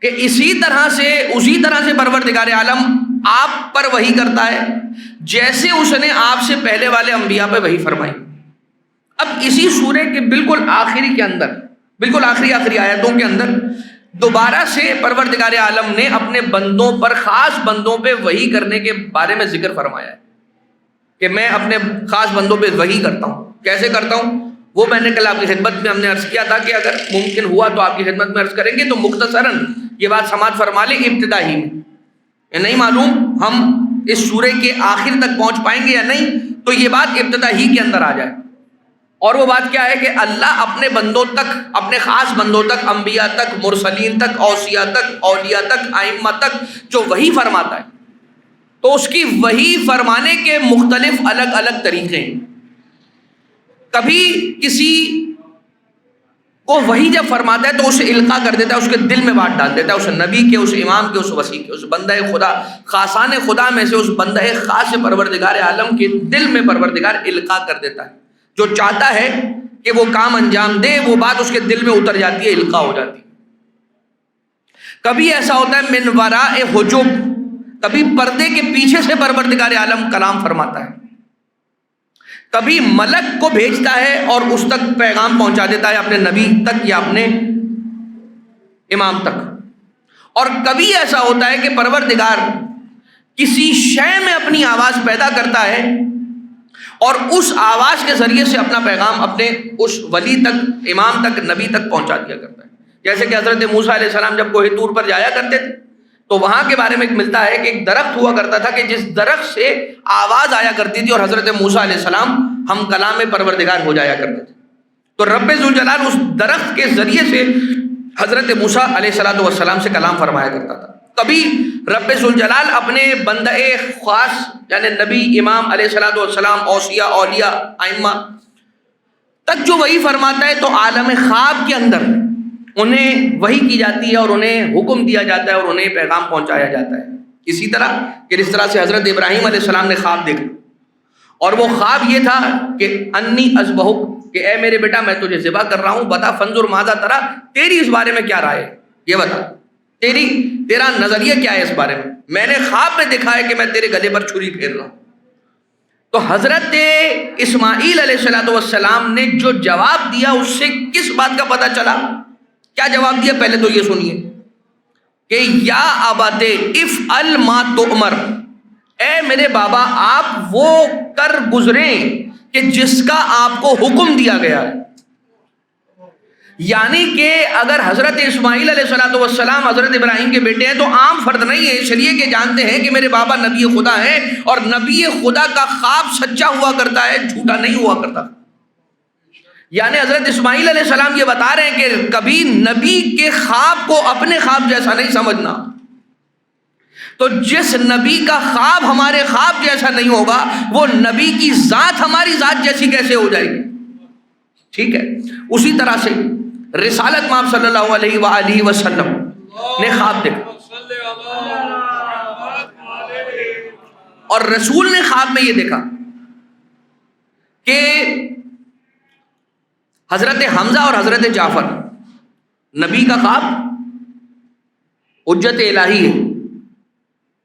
کہ اسی طرح سے پروردگار عالم آپ پر وحی کرتا ہے جیسے اس نے آپ سے پہلے والے انبیاء پہ وحی فرمائی۔ اب اسی سورے کے بالکل آخری کے اندر، بالکل آخری آیتوں کے اندر دوبارہ سے پروردگار عالم نے اپنے بندوں پر، خاص بندوں پہ وحی کرنے کے بارے میں ذکر فرمایا ہے کہ میں اپنے خاص بندوں پہ وحی کرتا ہوں۔ کیسے کرتا ہوں وہ میں نے کل آپ کی خدمت میں ہم نے عرض کیا تھا کہ اگر ممکن ہوا تو آپ کی خدمت میں عرض کریں گے، تو مختصراً یہ بات سماعت فرما لیں ابتدا ہی میں۔ یہ نہیں معلوم ہم اس سورے کے آخر تک پہنچ پائیں گے یا نہیں، تو یہ بات ابتدا ہی کے اندر آ جائے۔ اور وہ بات کیا ہے کہ اللہ اپنے بندوں تک، اپنے خاص بندوں تک، انبیاء تک، مرسلین تک، اوصیاء تک، اولیاء تک، ائمہ تک جو وحی فرماتا ہے، تو اس کی وحی فرمانے کے مختلف الگ الگ طریقے ہیں۔ کبھی کسی کو وحی جب فرماتا ہے تو اسے القاء کر دیتا ہے، اس کے دل میں بات ڈال دیتا ہے، اس نبی کے، اس امام کے، اس وصی کے، اس بندہ خدا، خاصان خدا میں سے اس بندہ خاص پروردگار عالم کے دل میں پروردگار القاء کر دیتا ہے۔ جو چاہتا ہے کہ وہ کام انجام دے، وہ بات اس کے دل میں اتر جاتی ہے، القاء ہو جاتی ہے۔ کبھی ایسا ہوتا ہے من وراء حجب، کبھی پردے کے پیچھے سے پروردگار عالم کلام فرماتا ہے، کبھی ملک کو بھیجتا ہے اور اس تک پیغام پہنچا دیتا ہے، اپنے نبی تک یا اپنے امام تک۔ اور کبھی ایسا ہوتا ہے کہ پروردگار کسی شے میں اپنی آواز پیدا کرتا ہے اور اس آواز کے ذریعے سے اپنا پیغام اپنے اس ولی تک، امام تک، نبی تک پہنچا دیا کرتا ہے۔ جیسے کہ حضرت موسیٰ علیہ السلام جب کوہ طور پر جایا کرتے تھے تو وہاں کے بارے میں ملتا ہے کہ ایک درخت ہوا کرتا تھا کہ جس درخت سے آواز آیا کرتی تھی اور حضرت موسیٰ علیہ السلام ہم کلام پروردگار ہو جایا کرتے تھے۔ تو رب ذوالجلال اس درخت کے ذریعے سے حضرت موسیٰ علیہ السلام سے کلام فرمایا کرتا تھا۔ کبھی رب ذوالجلال اپنے بندہ خاص یعنی نبی، امام علیہ السلام، اوصیاء، اولیاء، ائمہ تک جو وحی فرماتا ہے تو عالم خواب کے اندر انہیں وحی کی جاتی ہے اور انہیں حکم دیا جاتا ہے اور انہیں پیغام پہنچایا جاتا ہے۔ اسی طرح کہ جس طرح سے حضرت ابراہیم علیہ السلام نے خواب دیکھا، اور وہ خواب یہ تھا کہ انی اذبحک، کہ اے میرے بیٹا میں تجھے ذبح کر رہا ہوں، بتا فانظر ماذا تری، تیری اس بارے میں کیا رائے ہے، یہ بتا تیرا نظریہ کیا ہے اس بارے میں نے خواب میں دیکھا ہے کہ میں تیرے گلے پر چھری پھیر رہا ہوں۔ تو حضرت اسماعیل علیہ السلام نے جو جواب دیا اس سے کس بات کا پتہ چلا؟ کیا جواب دیا پہلے تو یہ سنیے کہ یا ابت افعل ما تؤمر، اے میرے بابا آپ وہ کر گزریں کہ جس کا آپ کو حکم دیا گیا ہے۔ یعنی کہ اگر حضرت اسماعیل علیہ السلام حضرت ابراہیم کے بیٹے ہیں تو عام فرد نہیں ہے، اس لیے کہ جانتے ہیں کہ میرے بابا نبی خدا ہے اور نبی خدا کا خواب سچا ہوا کرتا ہے، جھوٹا نہیں ہوا کرتا۔ یعنی حضرت اسماعیل علیہ السلام یہ بتا رہے ہیں کہ کبھی نبی کے خواب کو اپنے خواب جیسا نہیں سمجھنا۔ تو جس نبی کا خواب ہمارے خواب جیسا نہیں ہوگا، وہ نبی کی ذات ہماری ذات جیسی کیسے ہو جائے گی؟ ٹھیک ہے، اسی طرح سے رسالت مآب صلی اللہ علیہ وآلہ وسلم نے خواب دیکھا، اور رسول نے خواب میں یہ دیکھا کہ حضرت حمزہ اور حضرت جعفر، نبی کا خواب حجت الہی ہے،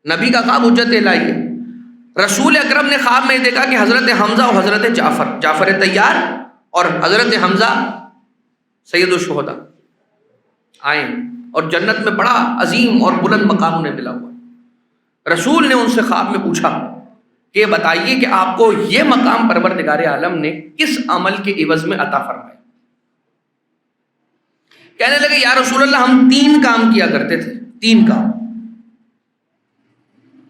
نبی کا خواب حجت الہی ہے۔ رسول اکرم نے خواب میں دیکھا کہ حضرت حمزہ اور حضرت جعفر طیار اور حضرت حمزہ سید الشہداء آئے اور جنت میں بڑا عظیم اور بلند مقام انہیں ملا ہوا۔ رسول نے ان سے خواب میں پوچھا کہ بتائیے کہ آپ کو یہ مقام پروردگار عالم نے کس عمل کے عوض میں عطا فرمایا؟ کہنے لگے یا رسول اللہ ہم 3 کام کیا کرتے تھے، 3 کام۔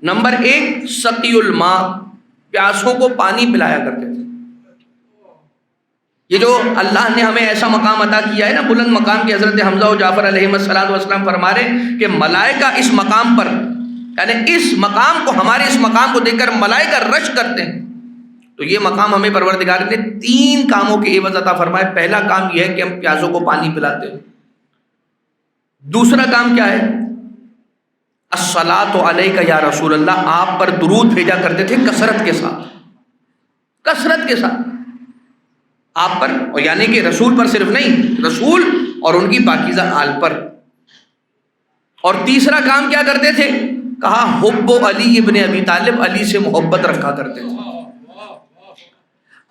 نمبر 1 سقی الماء، پیاسوں کو پانی پلایا کرتے تھے۔ یہ جو اللہ نے ہمیں ایسا مقام عطا کیا ہے نا، بلند مقام، کی حضرت حمزہ و جعفر علیہ السلام فرما رہے ہیں کہ ملائکہ اس مقام پر، یعنی اس مقام کو، ہمارے اس مقام کو دیکھ کر ملائکہ رش کرتے ہیں۔ تو یہ مقام ہمیں پروردگار نے 3 کاموں کے عوض عطا فرمائے۔ پہلا کام یہ ہے کہ ہم پیاسوں کو پانی پلاتے ہیں۔ دوسرا کام کیا ہے؟ الصلاۃ علیک یا رسول اللہ، آپ پر درود بھیجا کرتے تھے کثرت کے ساتھ آپ پر، اور یعنی کہ رسول پر صرف نہیں، رسول اور ان کی پاکیزہ آل پر۔ اور تیسرا کام کیا کرتے تھے؟ کہا حب علی ابن ابی طالب، علی سے محبت رکھا کرتے تھے۔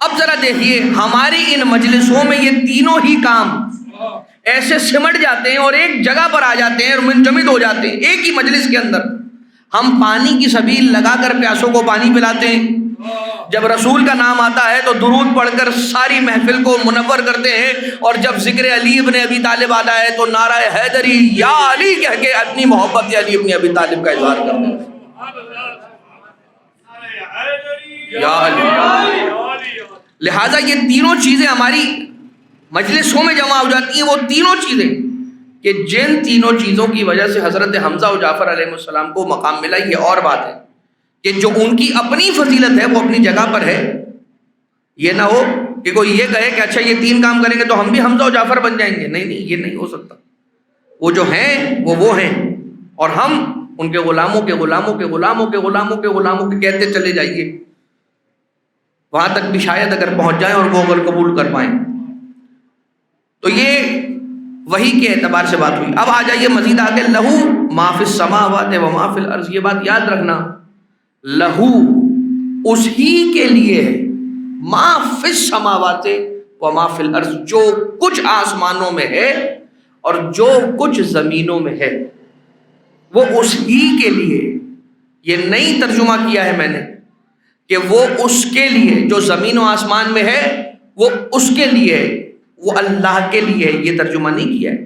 اب ذرا دیکھیے ہماری ان مجلسوں میں یہ تینوں ہی کام ایسے سمٹ جاتے ہیں اور ایک جگہ پر آ جاتے ہیں اور منجمد ہو جاتے ہیں ایک ہی مجلس کے اندر۔ ہم پانی کی سبیل لگا کر پیاسوں کو پانی پلاتے ہیں، جب رسول کا نام آتا ہے تو درود پڑھ کر ساری محفل کو منور کرتے ہیں، اور جب ذکر علی ابن ابی طالب آتا ہے تو نعرہ حیدری یا علی کہہ کے اپنی محبت علی ابن ابی طالب کا اظہار کرتے ہیں، یا علی۔ لہٰذا یہ تینوں چیزیں ہماری مجلسوں میں جمع ہو جاتی ہیں، وہ تینوں چیزیں کہ جن تینوں چیزوں کی وجہ سے حضرت حمزہ و جعفر علیہ السلام کو مقام ملا، یہ اور بات ہے کہ جو ان کی اپنی فضیلت ہے وہ اپنی جگہ پر ہے۔ یہ نہ ہو کہ کوئی یہ کہے کہ اچھا یہ تین کام کریں گے تو ہم بھی حمزہ و جعفر بن جائیں گے، نہیں نہیں، یہ نہیں ہو سکتا۔ وہ جو ہیں وہ ہیں، اور ہم ان کے غلاموں کے غلاموں کے غلاموں کے غلاموں کے غلاموں کے کہتے چلے جائیے، وہاں تک بھی شاید اگر پہنچ جائیں اور وہ اگر قبول کر پائیں۔ تو یہ وحی کے اعتبار سے بات ہوئی۔ اب آ جائیے مزید آگے، لہو ما فی السماوات و ما فی الارض، یہ بات یاد رکھنا، لہو اس ہی کے لیے ہے، ما فی السماوات و ما فی الارض، جو کچھ آسمانوں میں ہے اور جو کچھ زمینوں میں ہے وہ اس ہی کے لیے۔ یہ نہیں ترجمہ کیا ہے میں نے کہ وہ اس کے لیے، جو زمین و آسمان میں ہے وہ اس کے لیے، وہ اللہ کے لیے، یہ ترجمہ نہیں کیا ہے۔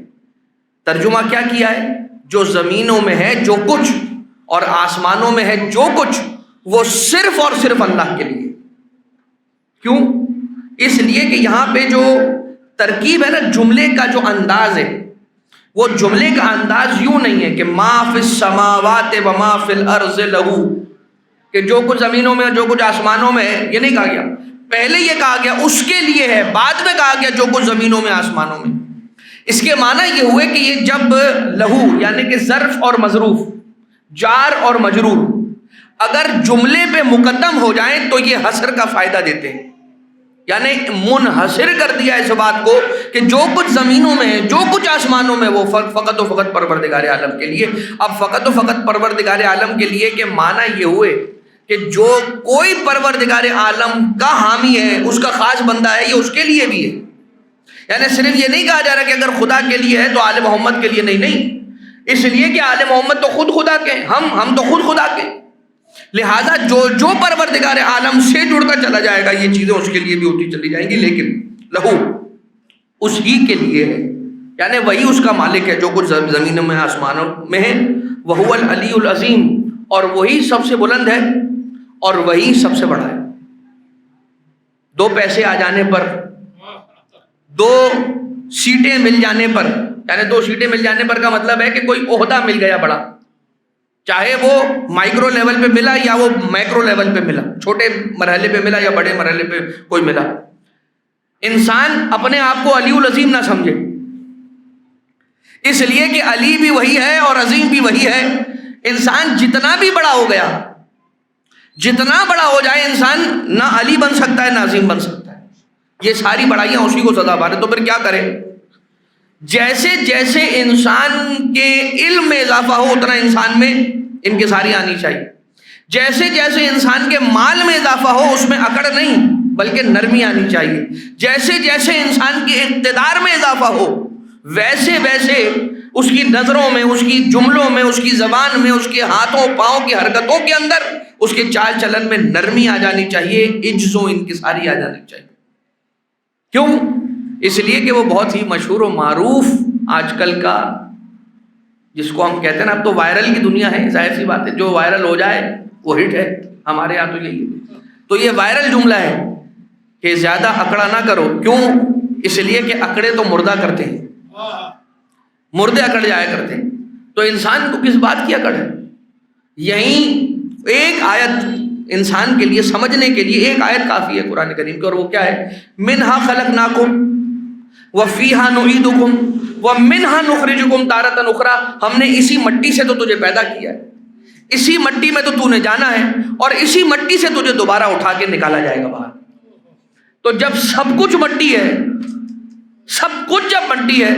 ترجمہ کیا کیا ہے؟ جو زمینوں میں ہے جو کچھ اور آسمانوں میں ہے جو کچھ، وہ صرف اور صرف اللہ کے لیے۔ کیوں؟ اس لیے کہ یہاں پہ جو ترکیب ہے نا، جملے کا جو انداز ہے، وہ جملے کا انداز یوں نہیں ہے کہ ما فی السماوات و ما فی الارض لہو، کہ جو کچھ زمینوں میں جو کچھ آسمانوں میں ہے، یہ نہیں کہا گیا۔ پہلے یہ کہا گیا اس کے لیے ہے، بعد میں کہا گیا جو کچھ زمینوں میں آسمانوں میں۔ اس کے معنی یہ ہوئے کہ یہ جب لہو یعنی کہ ظرف اور مظروف، جار اور مجرور اگر جملے پہ مقدم ہو جائیں تو یہ حصر کا فائدہ دیتے ہیں، یعنی منحصر کر دیا اس بات کو کہ جو کچھ زمینوں میں ہے جو کچھ آسمانوں میں وہ فقط و فقط پروردگار عالم کے لیے۔ اب فقط و فقط پروردگار عالم کے لیے کے معنی یہ ہوئے کہ جو کوئی پروردگار عالم کا حامی ہے، اس کا خاص بندہ ہے، یہ اس کے لیے بھی ہے۔ یعنی صرف یہ نہیں کہا جا رہا کہ اگر خدا کے لیے ہے تو آل محمد کے لیے نہیں، اس لیے کہ آل محمد تو خود خدا کے، ہم تو خود خدا کے، لہذا جو پروردگار عالم سے جڑتا چلا جائے گا یہ چیزیں اس کے لیے بھی ہوتی چلی جائیں گی، لیکن لہو اس ہی کے لیے ہے، یعنی وہی اس کا مالک ہے جو کچھ زمینوں میں آسمانوں میں ہے۔ وہو العلی العظیم، اور وہی سب سے بلند ہے اور وہی سب سے بڑا ہے۔ دو پیسے آ جانے پر، دو سیٹیں مل جانے پر، یعنی دو سیٹیں مل جانے پر کا مطلب ہے کہ کوئی عہدہ مل گیا بڑا، چاہے وہ مائکرو لیول پہ ملا یا وہ میکرو لیول پہ ملا، چھوٹے مرحلے پہ ملا یا بڑے مرحلے پہ کوئی ملا۔ انسان اپنے آپ کو علی العظیم نہ سمجھے، اس لیے کہ علی بھی وہی ہے اور عظیم بھی وہی ہے۔ انسان جتنا بھی بڑا ہو گیا، جتنا بڑا ہو جائے انسان، نہ علی بن سکتا ہے نہ عظیم بن سکتا ہے، یہ ساری بڑائیاں اسی کو سزاوار ہے۔ تو پھر کیا کرے؟ جیسے جیسے انسان کے علم میں اضافہ ہو اتنا انسان میں انکساری آنی چاہیے، جیسے جیسے انسان کے مال میں اضافہ ہو اس میں اکڑ نہیں بلکہ نرمی آنی چاہیے، جیسے جیسے انسان کے اقتدار میں اضافہ ہو ویسے ویسے اس کی نظروں میں، اس کی جملوں میں، اس کی زبان میں، اس کے ہاتھوں پاؤں کی حرکتوں کے اندر، اس کے چال چلن میں نرمی آ جانی چاہیے، عجز و انکساری آ جانی چاہیے۔ کیوں؟ اس لیے کہ وہ بہت ہی مشہور و معروف آج کل کا، جس کو ہم کہتے ہیں نا، اب تو وائرل کی دنیا ہے، ظاہر سی بات ہے، جو وائرل ہو جائے وہ ہٹ ہے، ہمارے یہاں تو یہی ہے۔ تو یہ وائرل جملہ ہے کہ زیادہ اکڑا نہ کرو۔ کیوں؟ اس لیے کہ اکڑے تو مردہ کرتے ہیں، مردے اکڑ جایا کرتے ہیں، تو انسان کو کس بات کی اکڑ ہے؟ یہیں ایک آیت انسان کے لیے سمجھنے کے لیے ایک آیت کافی ہے قرآن کریم کی، اور وہ کیا ہے؟ منہا خلقناکم وفیہا نعیدکم ومنہا نخرجکم تارۃ اخری، ہم نے اسی مٹی سے تو تجھے پیدا کیا ہے، اسی مٹی میں تو تو نے جانا ہے، اور اسی مٹی سے تجھے دوبارہ اٹھا کے نکالا جائے گا باہر۔ تو جب سب کچھ مٹی ہے، سب کچھ جب مٹی ہے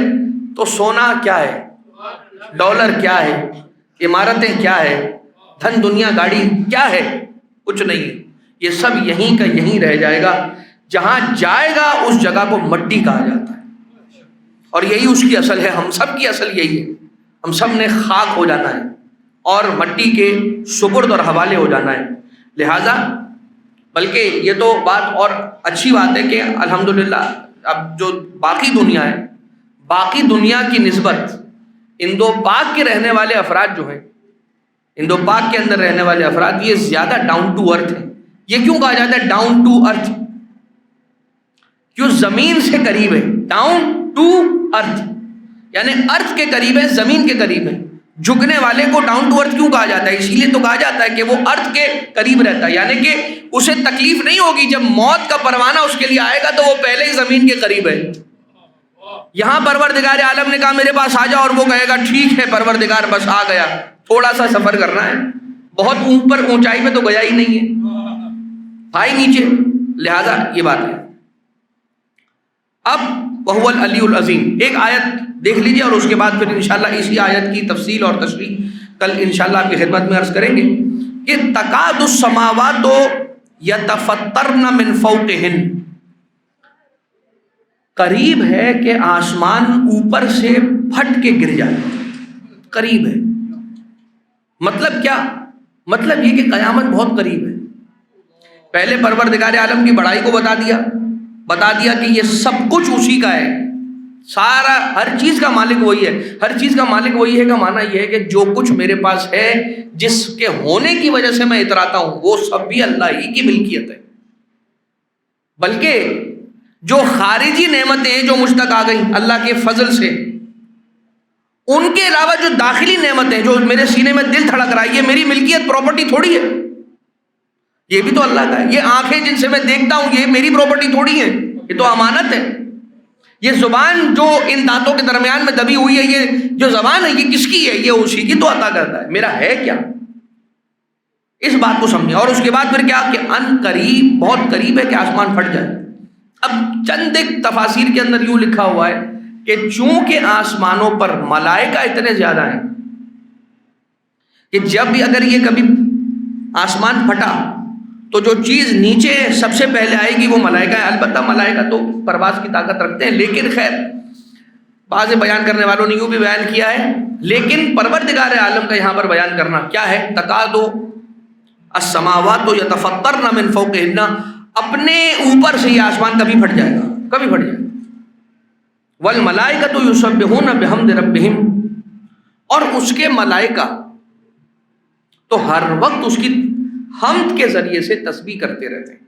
تو سونا کیا ہے، ڈالر کیا ہے، عمارتیں کیا ہے، دھن دنیا گاڑی کیا ہے؟ کچھ نہیں ہے، یہ سب یہیں کا یہیں رہ جائے گا. جہاں جائے گا اس جگہ کو مٹی کہا جاتا ہے، اور یہی اس کی اصل ہے. ہم سب کی اصل یہی ہے، ہم سب نے خاک ہو جانا ہے اور مٹی کے سپرد اور حوالے ہو جانا ہے. لہٰذا بلکہ یہ تو بات اور اچھی بات ہے کہ الحمدللہ اب جو باقی دنیا ہے، باقی دنیا کی نسبت اندو پاک کے رہنے والے افراد جو ہیں، اندو پاک کے اندر رہنے والے افراد، یہ زیادہ ڈاؤن ٹو ارتھ ہیں. یہ کیوں کہا جاتا ہے ڈاؤن ٹو ارتھ؟ کیوں؟ زمین سے قریب ہے. ڈاؤن ٹو ارتھ یعنی ارتھ کے قریب ہے، زمین کے قریب ہے. جھکنے والے کو ڈاؤن ٹو ارتھ کیوں کہا جاتا ہے؟ اسی لیے تو کہا جاتا ہے کہ وہ ارتھ کے قریب رہتا ہے، یعنی کہ اسے تکلیف نہیں ہوگی. جب موت کا پروانہ اس کے لیے آئے گا تو وہ پہلے ہی زمین کے قریب ہے. یہاں پروردگار عالم نے کہا میرے پاس آ جا، اور وہ کہے گا ٹھیک ہے پروردگار بس آ گیا. تھوڑا سا سفر کرنا ہے، بہت اوپر اونچائی پہ تو گیا ہی نہیں ہے، بھائی نیچے. لہذا یہ بات ہے. اب وہو العلی العظیم ایک آیت دیکھ لیجیے، اور اس کے بعد پھر انشاءاللہ اسی آیت کی تفصیل اور تشریح کل انشاءاللہ آپ کی خدمت میں عرض کریں گے کہ تکاد السماوات یتفطرن من فوقہن، قریب ہے کہ آسمان اوپر سے پھٹ کے گر جائے. قریب ہے مطلب کیا؟ مطلب یہ کہ قیامت بہت قریب ہے. پہلے پروردگار عالم کی بڑائی کو بتا دیا کہ یہ سب کچھ اسی کا ہے، سارا ہر چیز کا مالک وہی ہے. ہر چیز کا مالک وہی ہے کا معنی یہ ہے کہ جو کچھ میرے پاس ہے، جس کے ہونے کی وجہ سے میں اتراتا ہوں، وہ سب بھی اللہ ہی کی ملکیت ہے. بلکہ جو خارجی نعمتیں جو مجھ تک آ گئیں اللہ کے فضل سے، ان کے علاوہ جو داخلی نعمتیں جو میرے سینے میں دل دھڑک رہا ہے، یہ میری ملکیت پراپرٹی تھوڑی ہے، یہ بھی تو اللہ کا ہے. یہ آنکھیں جن سے میں دیکھتا ہوں، یہ میری پراپرٹی تھوڑی ہے، یہ تو امانت ہے. یہ زبان جو ان دانتوں کے درمیان میں دبی ہوئی ہے، یہ جو زبان ہے یہ کس کی ہے؟ یہ اسی کی تو عطا کرتا ہے. میرا ہے کیا؟ اس بات کو سمجھیں. اور اس کے بعد پھر کیا کہ ان قریب، بہت قریب ہے کہ آسمان پھٹ جائے. اب چند ایک تفاسیر کے اندر یوں لکھا ہوا ہے کہ چونکہ آسمانوں پر ملائکہ اتنے زیادہ ہیں کہ جب بھی اگر یہ کبھی آسمان پھٹا تو جو چیز نیچے سب سے پہلے آئے گی وہ ملائکہ ہے. البتہ ملائکہ تو پرواز کی طاقت رکھتے ہیں، لیکن خیر بعض بیان کرنے والوں نے یوں بھی بیان کیا ہے، لیکن پروردگار عالم کا یہاں پر بیان کرنا کیا ہے، تکاد السماوات یتفطرن من فوقہن، اپنے اوپر سے یہ آسمان کبھی پھٹ جائے گا، کبھی پھٹ جائے گا. والملائکۃ یسبحون بحمد ربہم، اور اس کے ملائکہ تو ہر وقت اس کی حمد کے ذریعے سے تسبیح کرتے رہتے ہیں.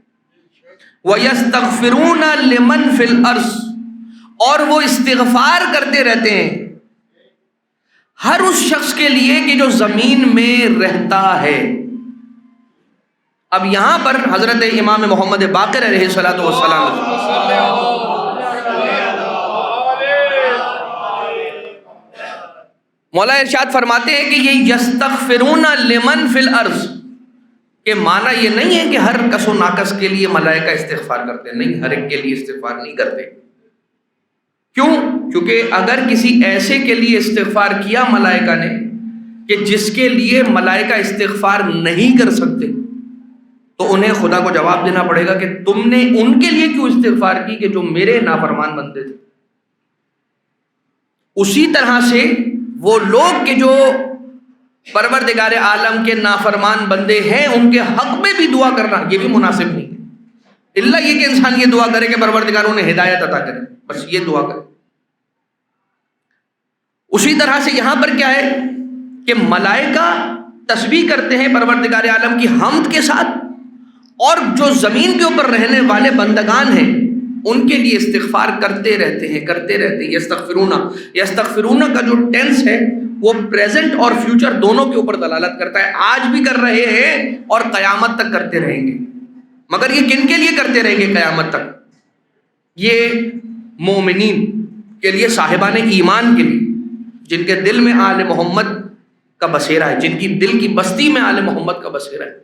وَيَسْتَغْفِرُونَ لِمَنْ فِي الْأَرْضِ، اور وہ استغفار کرتے رہتے ہیں ہر اس شخص کے لیے کہ جو زمین میں رہتا ہے. اب یہاں پر حضرت امام محمد باقر علیہ الصلوۃ والسلام مولا ارشاد فرماتے ہیں کہ یہ یستغفرون لمن فی الارض کہ معنی یہ نہیں ہے کہ ہر کس و ناکس کے لیے ملائکہ استغفار کرتے ہیں، نہیں، ہر ایک کے لیے استغفار نہیں کرتے. کیوں؟ کیونکہ اگر کسی ایسے کے لیے استغفار کیا ملائکہ نے کہ جس کے لیے ملائکہ استغفار نہیں کر سکتے، تو انہیں خدا کو جواب دینا پڑے گا کہ تم نے ان کے لیے کیوں استغفار کی کہ جو میرے نافرمان بندے تھے. اسی طرح سے وہ لوگ کہ جو پروردگار عالم کے نافرمان بندے ہیں، ان کے حق میں بھی دعا کرنا یہ بھی مناسب نہیں ہے، الا یہ کہ انسان یہ دعا کرے کہ پروردگار انہیں ہدایت عطا کرے، بس یہ دعا کرے. اسی طرح سے یہاں پر کیا ہے کہ ملائکہ تسبیح کرتے ہیں پروردگار عالم کی حمد کے ساتھ، اور جو زمین کے اوپر رہنے والے بندگان ہیں ان کے لیے استغفار کرتے رہتے ہیں. یستغفرون کا جو ٹینس ہے وہ پریزنٹ اور فیوچر دونوں کے اوپر دلالت کرتا ہے. آج بھی کر رہے ہیں اور قیامت تک کرتے رہیں گے. مگر یہ کن کے لیے کرتے رہیں گے قیامت تک؟ یہ مومنین کے لیے، صاحبان ایمان کے لیے، جن کے دل میں آل محمد کا بسیرا ہے، جن کی دل کی بستی میں آل محمد کا بسیرا ہے،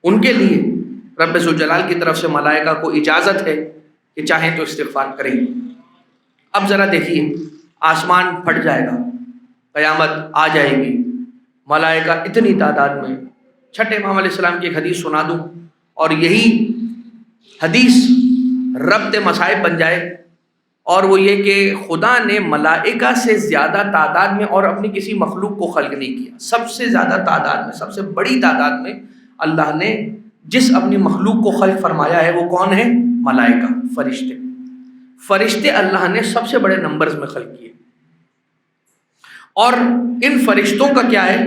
ان کے لیے رب ذوالجلال کی طرف سے ملائکہ کو اجازت ہے کہ چاہیں تو استغفار کریں. اب ذرا دیکھیے، آسمان پھٹ جائے گا، قیامت آ جائے گی، ملائکہ اتنی تعداد میں. چھٹے امام علیہ السلام کی ایک حدیث سنا دوں اور یہی حدیث ربط مصائب بن جائے، اور وہ یہ کہ خدا نے ملائکہ سے زیادہ تعداد میں اور اپنی کسی مخلوق کو خلق نہیں کیا. سب سے زیادہ تعداد میں، سب سے بڑی تعداد میں اللہ نے جس اپنی مخلوق کو خلق فرمایا ہے وہ کون ہے؟ ملائکہ، فرشتے. فرشتے اللہ نے سب سے بڑے نمبرز میں خلق کیے. اور ان فرشتوں کا کیا ہے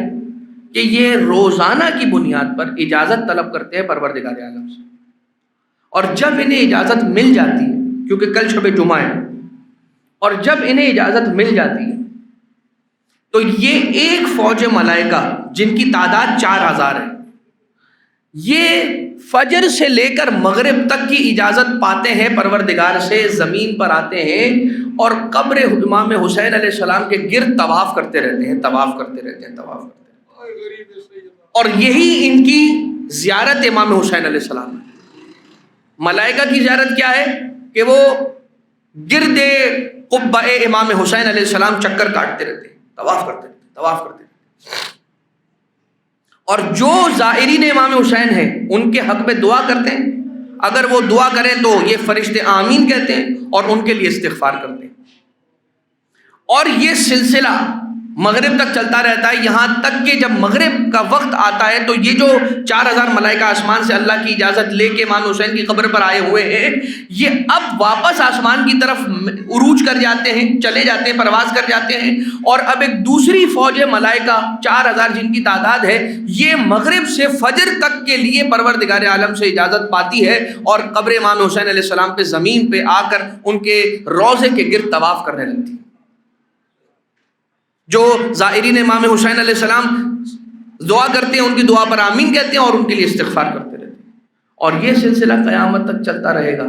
کہ یہ روزانہ کی بنیاد پر اجازت طلب کرتے ہیں پروردگار عالم سے، اور جب انہیں اجازت مل جاتی ہے، کیونکہ کل شب جمعہ ہے، اور جب انہیں اجازت مل جاتی ہے تو یہ ایک فوج ملائکہ جن کی تعداد 4000 ہے، یہ فجر سے لے کر مغرب تک کی اجازت پاتے ہیں پروردگار سے، زمین پر آتے ہیں اور قبر امام حسین علیہ السلام کے گرد طواف کرتے رہتے ہیں، طواف کرتے رہتے ہیں، طواف کرتے رہتے ہیں. اور یہی ان کی زیارت امام حسین علیہ السلام ہے. ملائکہ کی زیارت کیا ہے کہ وہ گرد قبہ امام حسین علیہ السلام چکر کاٹتے رہتے ہیں، طواف کرتے رہتے ہیں، طواف کرتے رہتے ہیں. اور جو زائرین امام حسین ہیں ان کے حق میں دعا کرتے ہیں، اگر وہ دعا کریں تو یہ فرشتے آمین کہتے ہیں اور ان کے لیے استغفار کرتے ہیں. اور یہ سلسلہ مغرب تک چلتا رہتا ہے، یہاں تک کہ جب مغرب کا وقت آتا ہے تو یہ جو 4000 ملائکہ آسمان سے اللہ کی اجازت لے کے امام حسین کی قبر پر آئے ہوئے ہیں، یہ اب واپس آسمان کی طرف عروج کر جاتے ہیں، چلے جاتے ہیں، پرواز کر جاتے ہیں. اور اب ایک دوسری فوج ملائکہ 4000 جن کی تعداد ہے، یہ مغرب سے فجر تک کے لیے پروردگار عالم سے اجازت پاتی ہے اور قبر امام حسین علیہ السلام پہ زمین پہ آ کر ان کے روضے کے گرد طواف کرنے لگتی ہے. جو زائرین امام حسین علیہ السلام دعا کرتے ہیں ان کی دعا پر آمین کہتے ہیں اور ان کے لیے استغفار کرتے رہتے ہیں. اور یہ سلسلہ قیامت تک چلتا رہے گا.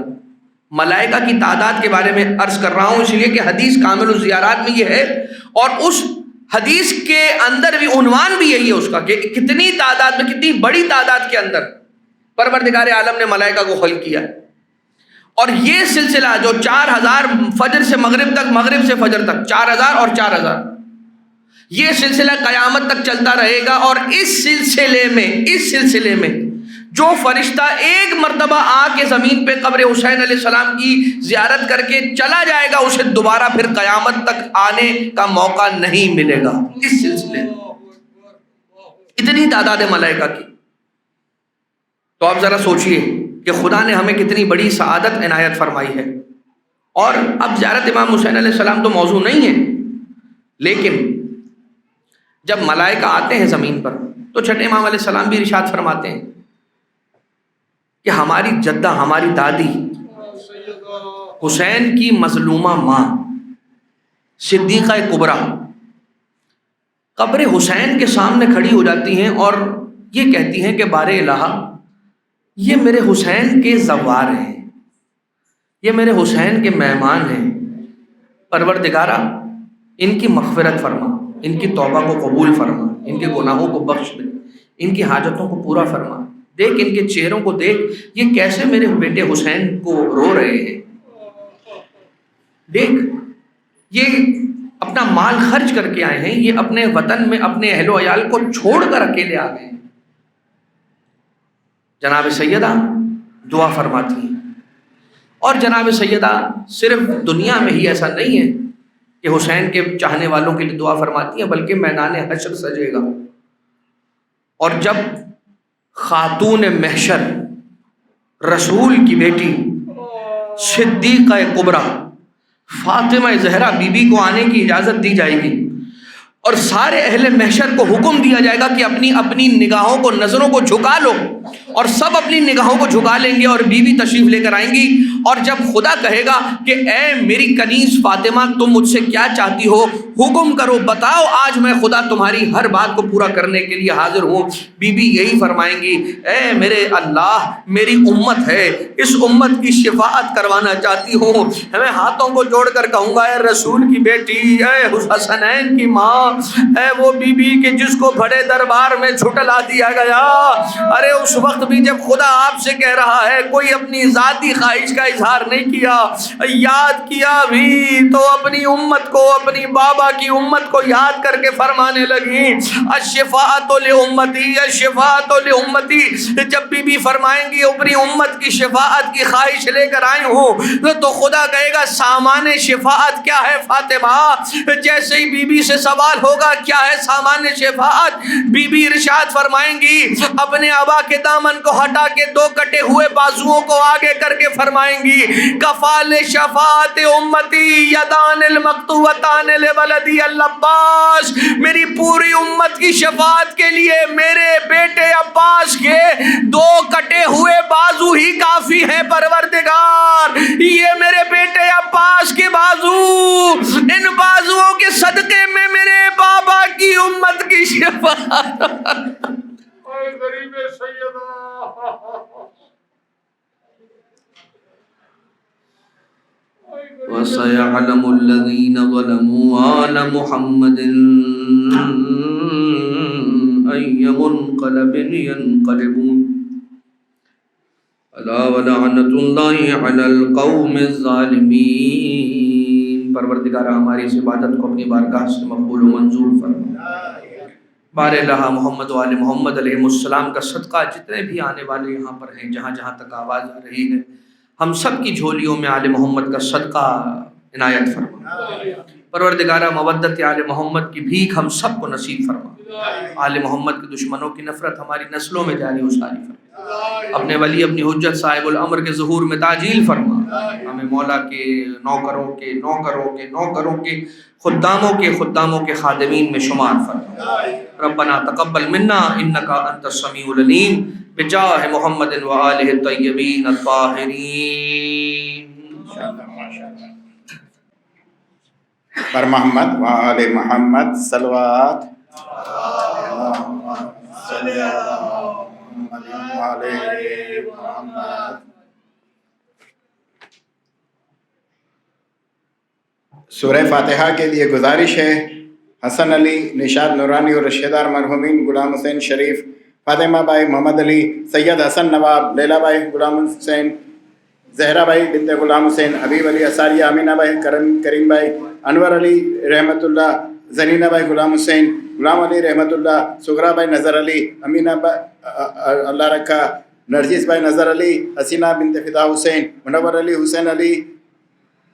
ملائکہ کی تعداد کے بارے میں عرض کر رہا ہوں اس لیے کہ حدیث کامل الزیارات میں یہ ہے، اور اس حدیث کے اندر بھی عنوان بھی یہی ہے اس کا کہ کتنی تعداد میں، کتنی بڑی تعداد کے اندر پروردگار عالم نے ملائکہ کو خلق کیا ہے. اور یہ سلسلہ جو 4000 فجر سے مغرب تک، مغرب سے فجر تک 4000 اور 4000، یہ سلسلہ قیامت تک چلتا رہے گا. اور اس سلسلے میں جو فرشتہ ایک مرتبہ آ کے زمین پہ قبر حسین علیہ السلام کی زیارت کر کے چلا جائے گا، اسے دوبارہ پھر قیامت تک آنے کا موقع نہیں ملے گا. اس سلسلے اتنی تعداد ملائکہ کی. تو آپ ذرا سوچئے کہ خدا نے ہمیں کتنی بڑی سعادت عنایت فرمائی ہے. اور اب زیارت امام حسین علیہ السلام تو موضوع نہیں ہے، لیکن جب ملائکہ آتے ہیں زمین پر تو چھٹے امام علیہ السلام بھی ارشاد فرماتے ہیں کہ ہماری جدہ، ہماری دادی حسین کی مظلومہ ماں صدیقہ کبریٰ قبر حسین کے سامنے کھڑی ہو جاتی ہیں اور یہ کہتی ہیں کہ بار الہ، یہ میرے حسین کے زوار ہیں، یہ میرے حسین کے مہمان ہیں، پروردگارہ ان کی مغفرت فرما، ان کی توبہ کو قبول فرما، ان کے گناہوں کو بخش دے، ان کی حاجتوں کو پورا فرما. دیکھ ان کے چہروں کو دیکھ، یہ کیسے میرے بیٹے حسین کو رو رہے ہیں. دیکھ یہ اپنا مال خرچ کر کے آئے ہیں، یہ اپنے وطن میں اپنے اہل و عیال کو چھوڑ کر اکیلے آ گئے ہیں. جناب سیدہ دعا فرماتی ہیں. اور جناب سیدہ صرف دنیا میں ہی ایسا نہیں ہے کہ حسین کے چاہنے والوں کے لیے دعا فرماتی ہیں، بلکہ میدان حشر سجے گا اور جب خاتون محشر رسول کی بیٹی صدیقہ کبریٰ فاطمہ زہرا بی بی کو آنے کی اجازت دی جائے گی اور سارے اہل محشر کو حکم دیا جائے گا کہ اپنی اپنی نگاہوں کو، نظروں کو جھکا لو، اور سب اپنی نگاہوں کو جھکا لیں گے اور بیوی تشریف لے کر آئیں گی. اور جب خدا کہے گا کہ اے میری کنیز فاطمہ تم مجھ سے کیا چاہتی ہو، حکم کرو، بتاؤ، آج میں خدا تمہاری ہر بات کو پورا کرنے کے لیے حاضر ہوں. بیوی یہی فرمائیں گی، اے میرے اللہ، میری امت ہے، اس امت کی شفاعت کروانا چاہتی ہوں. میں ہاتھوں کو جوڑ کر کہوں گا، اے رسول کی بیٹی، اے حسنین کی ماں، اے وہ بیوی کہ جس کو بڑے دربار میں جھٹلا دیا گیا، ارے اس وقت بھی جب خدا آپ سے کہہ رہا ہے، کوئی اپنی ذاتی خواہش کا اظہار نہیں کیا، یاد کیا بھی تو اپنی امت کو، اپنی بابا کی امت کو یاد کر کے فرمانے لگی الشفاعت لامتی، الشفاعت لامتی۔ جب بی بی فرمائیں گی اپنی امت کی شفاعت کی خواہش لے کر آئی ہوں، تو خدا کہے گا سامان شفاعت کیا ہے فاطمہ؟ جیسے ہی بی بی سے سوال ہوگا کیا ہے سامان شفاعت، بی بی ارشاد فرمائیں گی، اپنے ابا کے دامن کو ہٹا کے دو کٹے ہوئے بازوؤں کو آگے کر کے فرمائیں گی کفال شفاعت امتی یدان المقطوعتان لولدی العباس، میری پوری امت کی شفاعت کے لیے میرے بیٹے عباس کے دو کٹے ہوئے بازو ہی کافی ہیں پروردگار۔ یہ میرے بیٹے عباس کے بازو، ان بازوؤں کے صدقے میں میرے بابا کی امت کی شفاعت۔ اے غریب سیدہ، وَسَيَعْلَمُ الَّذِينَ ظَلَمُوا آلَ مُحَمَّدٍ أَيَّ مُنْقَلَبٍ يَنْقَلِبُونَ أَلَا وَلَعْنَةُ اللَّهِ عَلَى الْقَوْمِ الظَّالِمِينَ۔ پروردگار ہماری اس عبادت کو اپنی بارگاہ سے مقبول و منظور فرما۔ بار الہ محمد و آل محمد علیہ السلام کا صدقہ جتنے بھی آنے والے یہاں پر ہیں، جہاں جہاں تک آواز آ رہی ہے، ہم سب کی جھولیوں میں آل محمد کا صدقہ عنایت فرما۔ پروردگارہ مودت آل محمد کی بھیک ہم سب کو نصیب فرما۔ آل محمد کے دشمنوں کی نفرت ہماری نسلوں میں جاری و ساری فرما۔ اپنے ولی اپنی حجت صاحب الامر کے ظہور میں تعجیل فرما۔ ہمیں مولا کے نوکروں کے نوکروں کے نوکروں کے خداموں کے خادمین میں شمار فرما۔ ربنا تقبل منا انک انت السمیع العلیم بجاہ محمد و آلہ الطیبین الطاہرین۔ پر محمد و آل محمد صلوات۔ سورہ فاتحہ کے لیے گزارش ہے حسن علی، نشاد نورانی اور رشتہ دار مرحومین غلام حسین شریف، فاطمہ بائی محمد علی، سید حسن نواب، لیلا بائی غلام حسین، زہرا بائی بنت غلام حسین، حبیب علی اثاریہ، امینہ بائی کریم بائی، انور علی رحمۃ اللہ، زنینہ بائی غلام حسین، غلام علی رحمۃ اللہ، سغرا بائی نظر علی، امینہ بائی اللہ رکھا، نرجس بائی نظر علی، حسینہ بنت فدا حسین، منور علی حسین علی،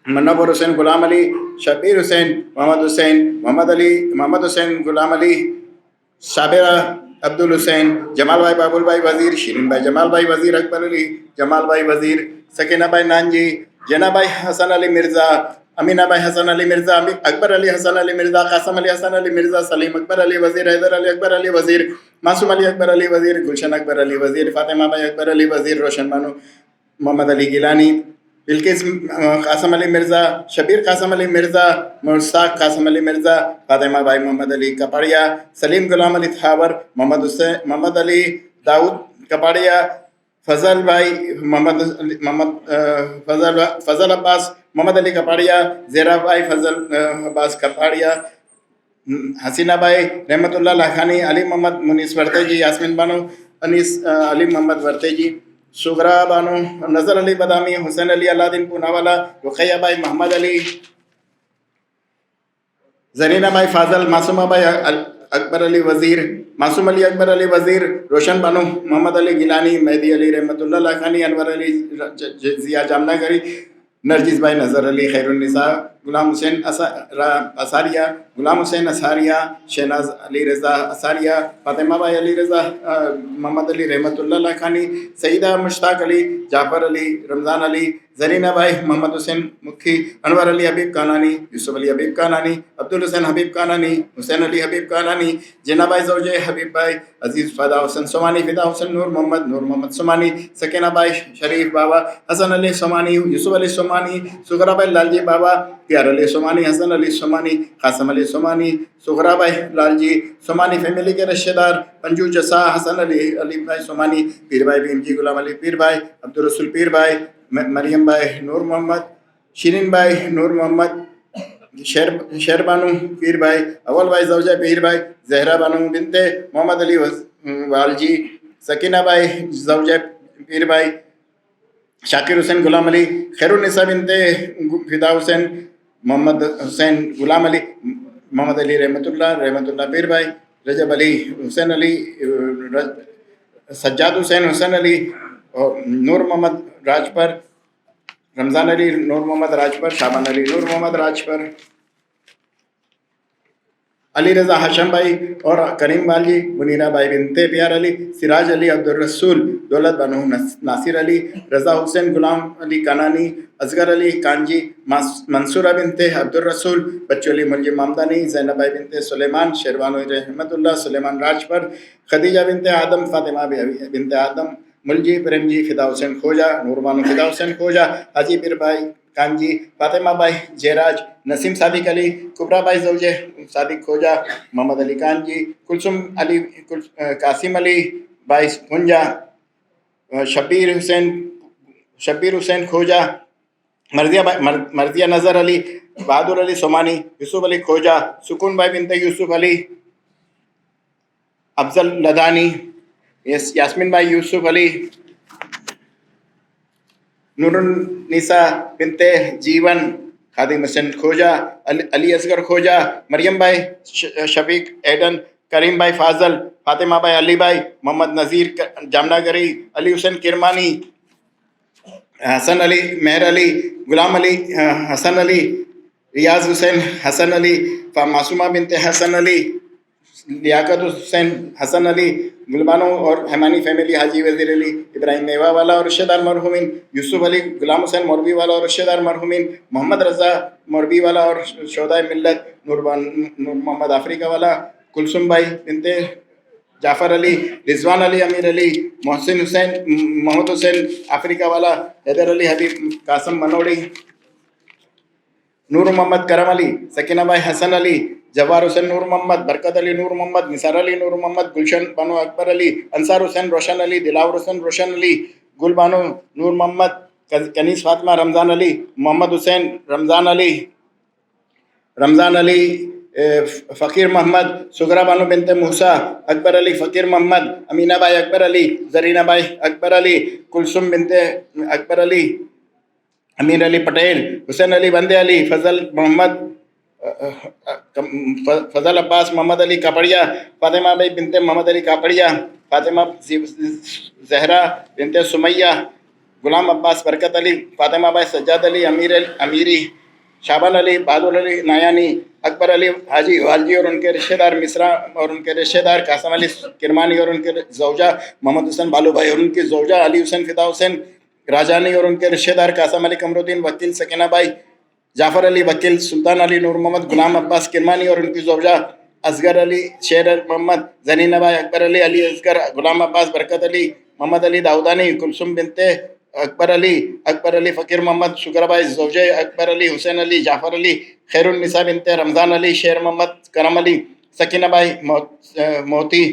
منور حسین غلام علی، شبیر حسین، محمد حسین، محمد علی، محمد حسین غلام علی، شابرہ عبد الحسین، جمال بھائی بابل بھائی وزیر، شیرین بھائی جمال بھائی وزیر، اکبر علی جمال بھائی وزیر، سکینہ بھائی نانجی، جینا بھائی حسن علی مرزا، امینہ بھائی حسن علی مرزا، اکبر علی حسن علی مرزا، قاسم علی حسن علی مرزا، سلیم اکبر علی وزیر، حیدر علی اکبر علی وزیر، معصوم علی اکبر علی وزیر، گلشن اکبر علی وزیر، فاطمہ بھائی اکبر علی وزیر، روشن بانو محمد علی گیلانی، بلقیس قاسم علی مرزا، شبیر قاسم علی مرزا، مشتاق قاسم علی مرزا، فاطمہ بھائی محمد علی کپاڑیا، سلیم غلام علی تھاور، محمد علی داؤد کپاڑیا، فضل بھائی فضل عباس محمد علی کپاڑیا، زیرا بھائی فضل عباس کپاڑیا، حسینہ بھائی رحمۃ اللہ لاکھانی، علی محمد منیس ورتے جی، یاسمین بانو انیس علی محمد ورتے جی، سغرا بانو نظر علی بادامی، حسین علی اللہ دین پوناوالا، رقیہ بھائی محمد علی، زرینہ بھائی فاضل، معصومہ بھائی اکبر علی وزیر، معصوم علی اکبر علی وزیر، روشن بانو محمد علی گیلانی، مہدی علی رحمۃ اللہ لاکھانی، انور علی ضیاء جامنہ گری، نرجس بھائی نظر علی خیر النساء، غلام حسین اثاریہ، غلام حسین اثاریہ، شہناز علی رضا اثاریہ، فاطمہ بھائی علی رضا، محمد علی رحمۃ اللہ لاکھانی، سیدہ مشتاق علی، جعفر علی، رمضان علی، زرینہ بھائی محمد حسین مکھی، انور علی حبیب کانانی، یوسف علی حبیب کانانی، عبدالحسین حبیب کانانی، حسین علی حبیب کانانی، جینا بھائی زوج حبیب بھائی، عزیز فدا حسن سومانی، فدا حسن نور محمد سومانی، سکینہ بھائی شریف بابا، حسن علی سومانی، یوسف علی سومانی، سغرا بھائی لال جی بابا، پیار علی سومانی، حسن علی سومانی، قاسم علی سومانی، سغرا بھائی لال جی سومانی فیملی کے رشتہ دار، پنجو جسا، حسن علی بھائی سومانی، پیر بھائی بھیم جی، غلام علی پیر بھائی، عبدالرسول پیر بھائی، مریم بھائی نور محمد، شیرین بھائی نور محمد، شیر بانو پیر بھائی، اول بھائی زوجہ پیر بھائی، زہرا بانو بنت محمد علی والجی، سکینہ بائی زوجہ پیر بھائی شاکر حسین غلام علی، خیرالنساء بنت فدا حسین، محمد حسین غلام علی، محمد علی رحمۃ اللہ پیر بھائی، رجب علی حسین علی، سجاد حسین حسین علی، اور نور محمد راجپر، رمضان علی نور محمد راجپر، شابان علی نور محمد راجپر، علی رضا ہاشم بھائی اور کریم باجی، منیرہ بائی بنت پیار علی، سراج علی عبدالرسول، دولت بانو ناصر علی، رضا حسین غلام علی کانانی، اصغر علی کانجی، منصورہ بنت عبدالرسول، بچو علی ملجم مامدانی، زینب بائی بنت سلیمان، شیروانو رحمت اللہ، سلیمان راجپر، خدیجہ بنت آدم، فاطمہ بنت آدم، ملجی پریم جی، فدا حسین کھوجا، نور بانو فدا حسین کھوجا، حاجی پیر بھائی کانجی، فاطمہ بائی جیراج، نسیم صادق علی، کبرا بائی زوجہ صادق کھوجا، محمد علی کانجی، کلثوم علی، قاسم علی بائی پنجا، شبیر حسین کھوجا، مرضیہ نظر علی، بہادر علی سومانی، یوسف علی کھوجا، سکون بائی بنت یوسف علی، افضل لدانی، یاسمین بائی یوسف علی، نور النساء بنت جیون، خادم حسین کھوجا، علی اصغر کھوجا، مریم بائی شفیق ایڈن، کریم بائی فاضل، فاطمہ بائی علی بائی، محمد نذیر جامنگری، علی حسین کرمانی، حسن علی مہر علی، غلام علی حسن علی، ریاض حسین حسن علی، معصومہ بنت حسن علی، لیاقت حسین حسن علی، گلبانو اور حیمانی فیملی، حاجی وزیر علی، ابراہیم میوہ والا اور رشتہ دار مرحومین، یوسف علی، غلام حسین موربی والا اور رشتہ دار مرحومین، محمد رضا موربی والا اور شہدائے ملت، نور محمد افریقہ والا، کلثوم بائی بنت جعفر علی، رضوان علی امیر علی، محمد حسین افریقہ والا، حیدر علی حبیب قاسم منوڑی، نور محمد کرم علی، سکینہ بائی حسن علی، جوار حسین نور محمد، برکت علی نور محمد، نثار علی نور محمد، گلشن بانو اکبر علی، انصار حسین روشن علی، دلاور حسین روشن علی، گل بانو نور محمد، کنیز فاطمہ رمضان علی، محمد حسین رمضان علی، فقیر محمد، سغرا بانو بنت موسیٰ، اکبر علی فقیر محمد، امینہ بائی اکبر علی، زرینہ بائی اکبر علی، کلثوم بنت اکبر علی، امیر علی پٹیل، حسین علی بندے علی، فضل عباس محمد علی کاپڑیا، فاطمہ بائی بنت محمد علی کاپڑیا، فاطمہ زہرا بنت سمیہ، غلام عباس برکت علی، فاطمہ بائی سجاد علی امیری، شابان علی، بہادر علی نایانی، اکبر علی حاجی والجی اور ان کے رشتہ دار، مصرا اور ان کے رشتہ دار، قاسم علی کرمانی اور ان کے زوجہ، محمد حسین بالو بھائی اور ان کی زوجہ، علی حسین فدا حسین راجانی اور ان کے رشتہ دار، قاسم علی قمر الدین وکیل، سکینہ بائی، جعفر علی وکیل، سلطان علی نور محمد، غلام عباس کرمانی اور ان کی زوجہ، اصغر علی شیر محمد، زنینہ بائی اکبر علی، علی اصغر، غلام عباس برکت علی، محمد علی داؤدانی، کلثوم بنت اکبر علی فقیر محمد، شکر بائی زوجہ اکبر علی، حسین علی، جعفر علی، خیرالنساء بنت رمضان علی، شیر محمد، کرم علی، سکینہ بائی موتی،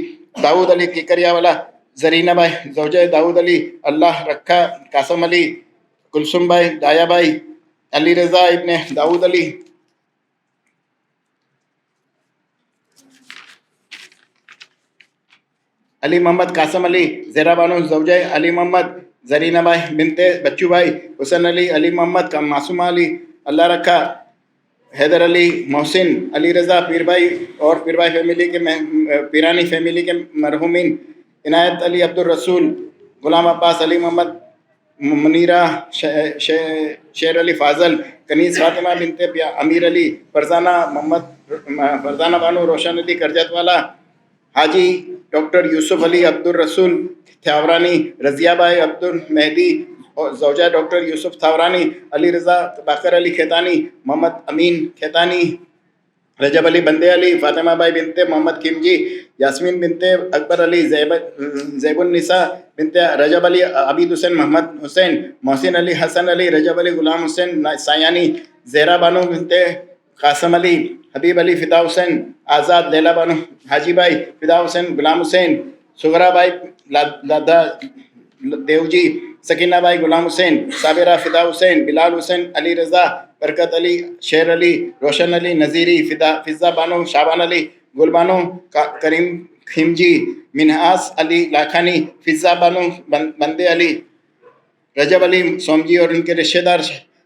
داؤد علی کیکریا والا، زرینہ بائی زوجہ داؤد علی، اللہ رکھا، قاسم علی، کلثوم بائی دایا بائی، علی رضا ابن داؤد علی، علی محمد قاسم علی، زیرہ بانو زوجہ علی محمد، زرینہ بائی بنت بچو بائی، حسن علی، علی محمد، معصومہ علی، اللہ رکھا، حیدر علی محسن، علی رضا پیر بھائی اور پیر بھائی فیملی کے پیرانی فیملی کے مرحومین، عنایت علی عبدالرسول، غلام عباس، علی محمد، منیرہ، شیر علی فاضل، کنیز فاطمہ بنت امیر علی، فرزانہ بانو روشن علی کرجت والا، حاجی ڈاکٹر یوسف علی عبدالرسول تھاورانی، رضیہ بائی عبدالمہدی اور زوجہ ڈاکٹر یوسف تھاورانی، علی رضا باقر علی کھیتانی، محمد امین کھیتانی، رجب علی بندے علی، فاطمہ بائی بنت محمد کمجی، یاسمین بنت اکبر علی، زیب النساء بنت رجب علی، عبید حسین محمد حسین، محسن علی حسن علی، رجب علی غلام حسین سایانی، زہرا بانو بنت قاسم علی، حبیب علی فدا حسین آزاد، لیلا بانو حاجی by Fida Hussain Ghulam Hussain, Sughra by لادا دیوجی، Sakina by Ghulam حسین، صابرہ فدا حسین، بلال حسین، علی رضا، برکت علی، شیر علی، روشن علی نذیری، فضا بانو، شابان علی، گل بانو، کریم خیمجی، منہاس علی لاکھانی، فضا بانو بندے علی، رجب علی سومجی اور ان کے رشتہ دار،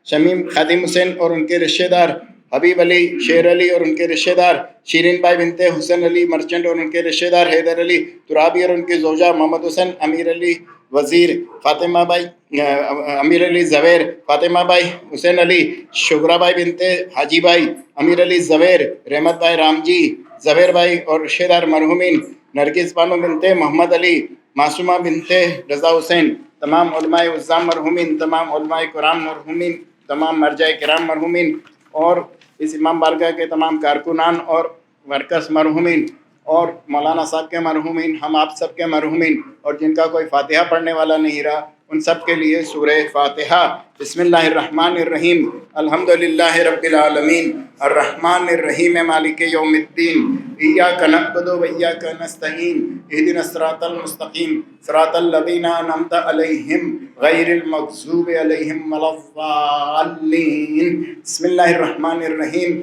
شمیم خادم حسین اور ان کے رشتہ دار، حبیب علی شیر علی اور ان کے رشتہ دار، شیرین بائی بنت حسین علی مرچنٹ اور ان کے رشتہ دار، حیدر علی ترابی اور ان کی زوجہ، محمد حسین امیر علی وزیر، فاطمہ بائی امیر علی زویر، فاطمہ بائی حسین علی، شگرا بائی بنت حاجی بائی امیر علی زویر، رحمت بائی رام جی زویر بائی اور رشتہ دار مرحومین، نرگس بانو بنت محمد علی، معصومہ بنت رضا حسین، تمام علماء عظام مرحومین، تمام علماء کرام مرحومین، تمام مرجع کرام مرحومین، اور اس امام بارگاہ کے تمام کارکنان اور ورکرز مرحومین، اور مولانا صاحب کے مرحومین، ہم آپ سب کے مرحومین، اور جن کا کوئی فاتحہ پڑھنے والا نہیں رہا ان سب کے لیے سورہ فاتحہ۔ بسم اللہ الرحمن الرحیم، الحمدللہ رب العالمین، الرحمن الرحیم مالک یوم الدین، ایاک نعبد و ایاک نستعین، اہدنا الصراط المستقیم، صراط الذین انعمت علیہم غیر المغضوب علیہم ولا الضالین۔ بسم اللہ الرحمن الرحیم،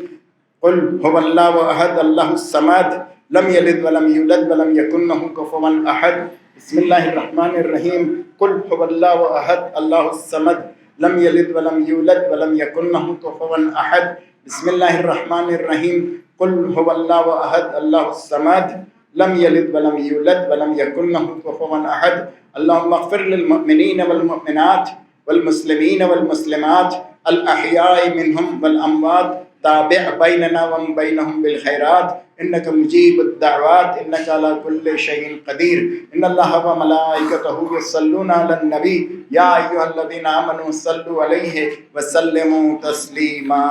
قل هو اللہ احد اللہ الصمد لم یلد ولم یولد ولم یکن لہ کفوا احد۔ بسم اللہ الرحمن الرحیم، قل هو اللہ احد اللہ الصمد لم یلد ولم یولد ولم یکن لہ کفوا احد۔ بسم اللہ الرحمن الرحیم، قل هو اللہ احد اللہ الصمد لم یلد ولم یولد ولم یکن لہ کفوا احد۔ اللہم اغفر للمؤمنین والمؤمنات والمسلمین والمسلمات الاحیاء منہم والاموات، تابع بیننا وبینہم بالخیرات، انک مجیب الدعوات، انک علی کل شیء قدیر۔ ان اللہ وملائکتہ یصلون علی النبی یا ایھا الذین آمنوا صلوا علیہ وسلموا تسلیما۔